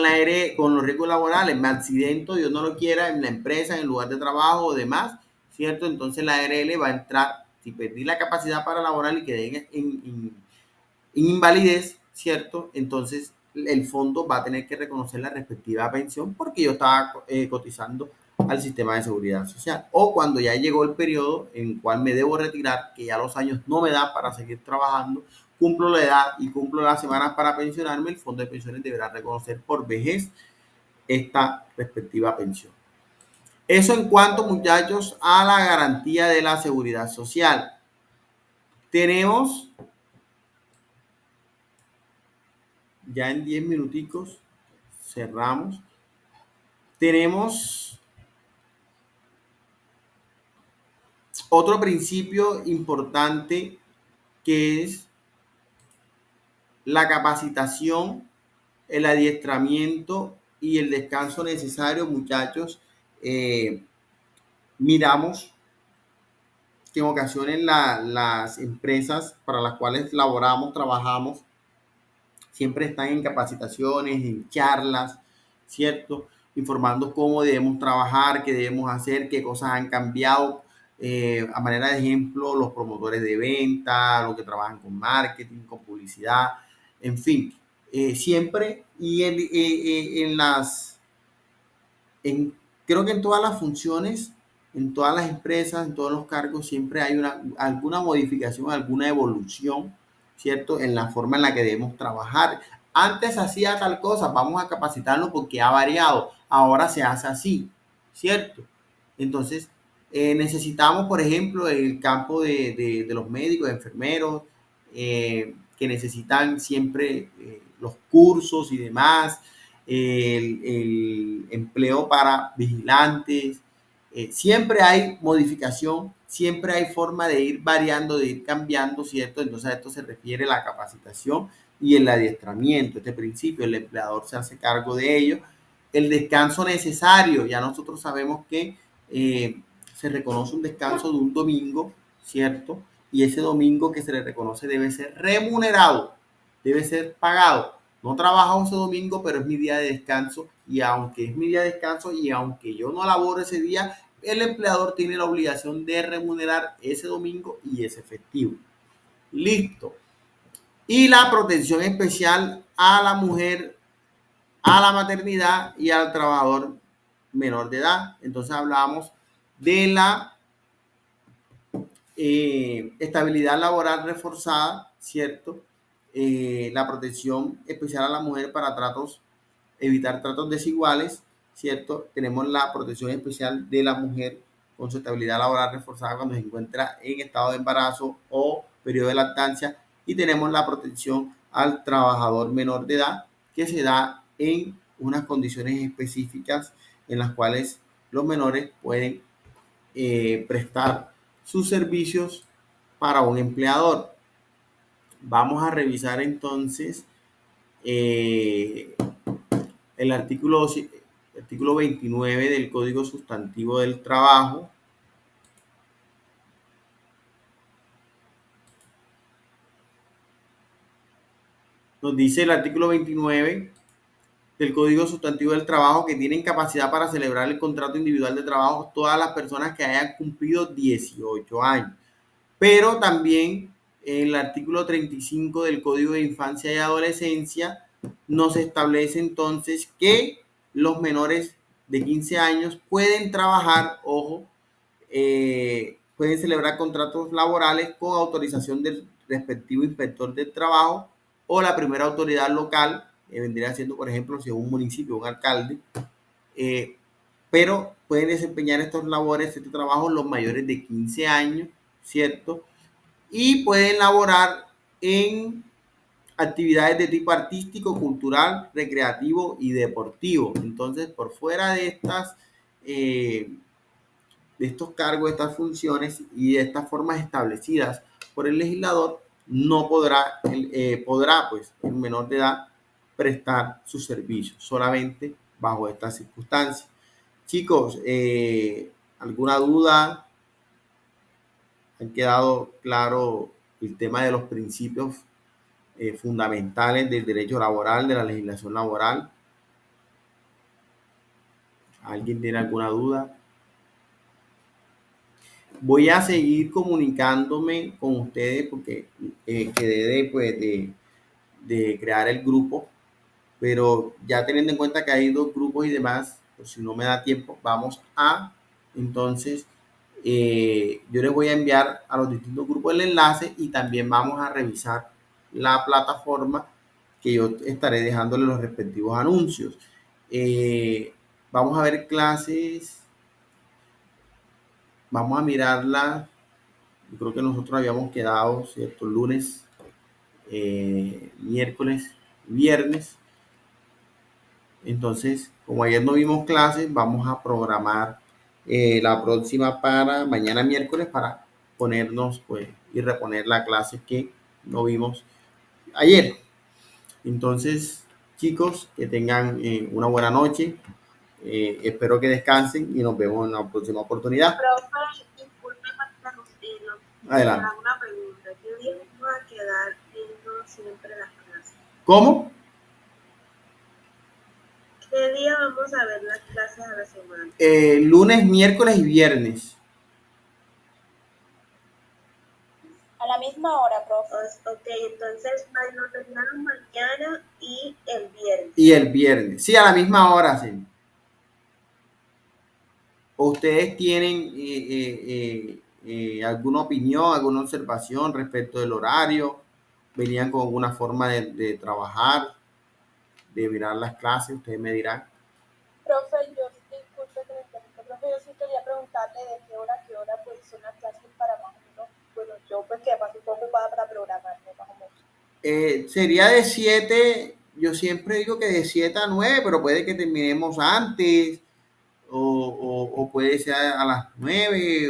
con los riesgos laborales. Me accidento, Dios no lo quiera, en la empresa, en el lugar de trabajo o demás, ¿cierto? Entonces la ARL va a entrar, si perdí la capacidad para laborar y quedé en invalidez, ¿cierto? Entonces el fondo va a tener que reconocer la respectiva pensión porque yo estaba cotizando al sistema de seguridad social. O cuando ya llegó el periodo en el cual me debo retirar, que ya los años no me dan para seguir trabajando, cumplo la edad y cumplo las semanas para pensionarme, el fondo de pensiones deberá reconocer por vejez esta respectiva pensión. Eso en cuanto, muchachos, a la garantía de la seguridad social. Tenemos ya en 10 minuticos, cerramos. Tenemos otro principio importante que es la capacitación, el adiestramiento y el descanso necesario, muchachos. Miramos que en ocasiones las empresas para las cuales trabajamos, siempre están en capacitaciones, en charlas, ¿cierto? Informando cómo debemos trabajar, qué debemos hacer, qué cosas han cambiado. A manera de ejemplo, los promotores de venta, los que trabajan con marketing, con publicidad, en fin. Siempre y creo que en todas las funciones, en todas las empresas, en todos los cargos, siempre hay alguna modificación, alguna evolución, ¿cierto? En la forma en la que debemos trabajar. Antes hacía tal cosa, vamos a capacitarlo porque ha variado. Ahora se hace así, ¿cierto? Entonces, necesitamos, por ejemplo, el campo de los médicos, enfermeros, que necesitan siempre los cursos y demás, el empleo para vigilantes. Siempre hay modificación, siempre hay forma de ir variando, de ir cambiando, ¿cierto? Entonces a esto se refiere la capacitación y el adiestramiento. Este principio, el empleador se hace cargo de ello. El descanso necesario, ya nosotros sabemos que se reconoce un descanso de un domingo, ¿cierto? Y ese domingo que se le reconoce debe ser remunerado, debe ser pagado. No trabajo ese domingo, pero es mi día de descanso y aunque es mi día de descanso y aunque yo no laboro ese día, el empleador tiene la obligación de remunerar ese domingo y ese festivo. Listo. Y la protección especial a la mujer, a la maternidad y al trabajador menor de edad. Entonces hablábamos de la estabilidad laboral reforzada, ¿cierto? La protección especial a la mujer para evitar tratos desiguales, ¿cierto? Tenemos la protección especial de la mujer con su estabilidad laboral reforzada cuando se encuentra en estado de embarazo o periodo de lactancia, y tenemos la protección al trabajador menor de edad que se da en unas condiciones específicas en las cuales los menores pueden prestar sus servicios para un empleador. Vamos a revisar entonces el artículo 29 del Código Sustantivo del Trabajo. Nos dice el artículo 29 del Código Sustantivo del Trabajo que tienen capacidad para celebrar el contrato individual de trabajo todas las personas que hayan cumplido 18 años. Pero también el artículo 35 del Código de Infancia y Adolescencia nos establece entonces que los menores de 15 años pueden trabajar, ojo, pueden celebrar contratos laborales con autorización del respectivo inspector del trabajo o la primera autoridad local, vendría siendo, por ejemplo, si es un municipio, un alcalde, pero pueden desempeñar estos labores, este trabajo, los mayores de 15 años, ¿cierto? Y pueden laborar en actividades de tipo artístico, cultural, recreativo y deportivo. Entonces, por fuera de estos cargos, estas funciones y de estas formas establecidas por el legislador, no podrá pues el menor de edad prestar sus servicios, solamente bajo estas circunstancias. Chicos, ¿alguna duda? ¿Han quedado claro el tema de los principios fundamentales del derecho laboral, de la legislación laboral? ¿Alguien tiene alguna duda? Voy a seguir comunicándome con ustedes porque quedé de crear el grupo, pero ya teniendo en cuenta que hay dos grupos y demás, pues si no me da tiempo, vamos a, entonces, yo les voy a enviar a los distintos grupos el enlace y también vamos a revisar la plataforma que yo estaré dejándole los respectivos anuncios. Vamos a ver clases, vamos a mirarla. Yo creo que nosotros habíamos quedado, ¿cierto? Lunes, miércoles, viernes. Entonces, como ayer no vimos clases, vamos a programar la próxima para mañana miércoles para ponernos pues y reponer la clase que no vimos ayer. Entonces, chicos, que tengan una buena noche. Espero que descansen y nos vemos en la próxima oportunidad. Profe, disculpe Adelante. una pregunta. ¿Qué día vamos a quedar viendo siempre las clases? ¿Cómo? ¿Qué día vamos a ver las clases a la semana? Lunes, miércoles y viernes. A la misma hora, profe. Ok, entonces nos terminamos mañana y el viernes. Y el viernes. Sí, a la misma hora, sí. ¿Ustedes tienen alguna opinión, alguna observación respecto del horario? ¿Venían con alguna forma de trabajar, de mirar las clases? Ustedes me dirán. Profe, disculpe que me interrumpa, profe, yo sí quería preguntarle de qué hora pues son las clases para más o menos, bueno, yo pues que además estoy ocupada para programarme más o menos. Sería de 7, yo siempre digo que de 7 a 9, pero puede que terminemos antes o puede ser a las 9,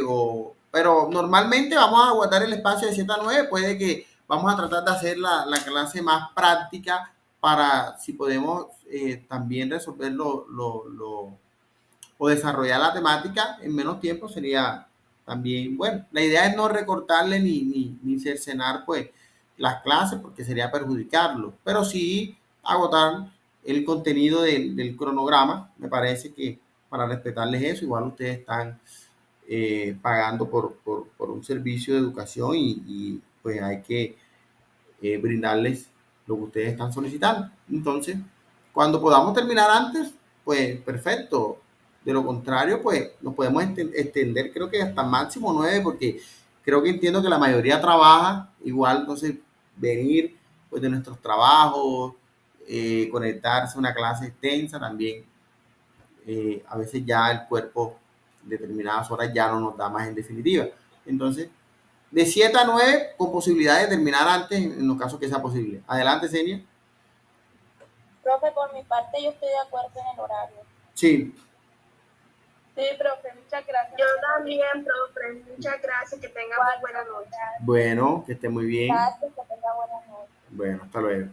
pero normalmente vamos a aguardar el espacio de 7 a 9, puede que vamos a tratar de hacer la clase más práctica para si podemos también resolver o desarrollar la temática en menos tiempo sería también, bueno, la idea es no recortarle ni cercenar pues las clases porque sería perjudicarlo, pero sí agotar el contenido del cronograma, me parece que para respetarles eso, igual ustedes están pagando por un servicio de educación y pues hay que brindarles lo que ustedes están solicitando. Entonces, cuando podamos terminar antes, pues perfecto. De lo contrario, pues nos podemos extender, creo que hasta máximo 9, porque creo que entiendo que la mayoría trabaja, igual, entonces venir pues de nuestros trabajos, conectarse a una clase extensa también, a veces ya el cuerpo determinadas horas ya no nos da más en definitiva. Entonces, de 7 a 9 con posibilidad de terminar antes en los casos que sea posible. Adelante, Senia. Profe, por mi parte yo estoy de acuerdo en el horario. Sí. Sí, profe, muchas gracias. Yo también, profe, muchas gracias, que tenga muy buena noche. Bueno, que esté muy bien. Gracias, que tenga buenas noches. Bueno, hasta luego.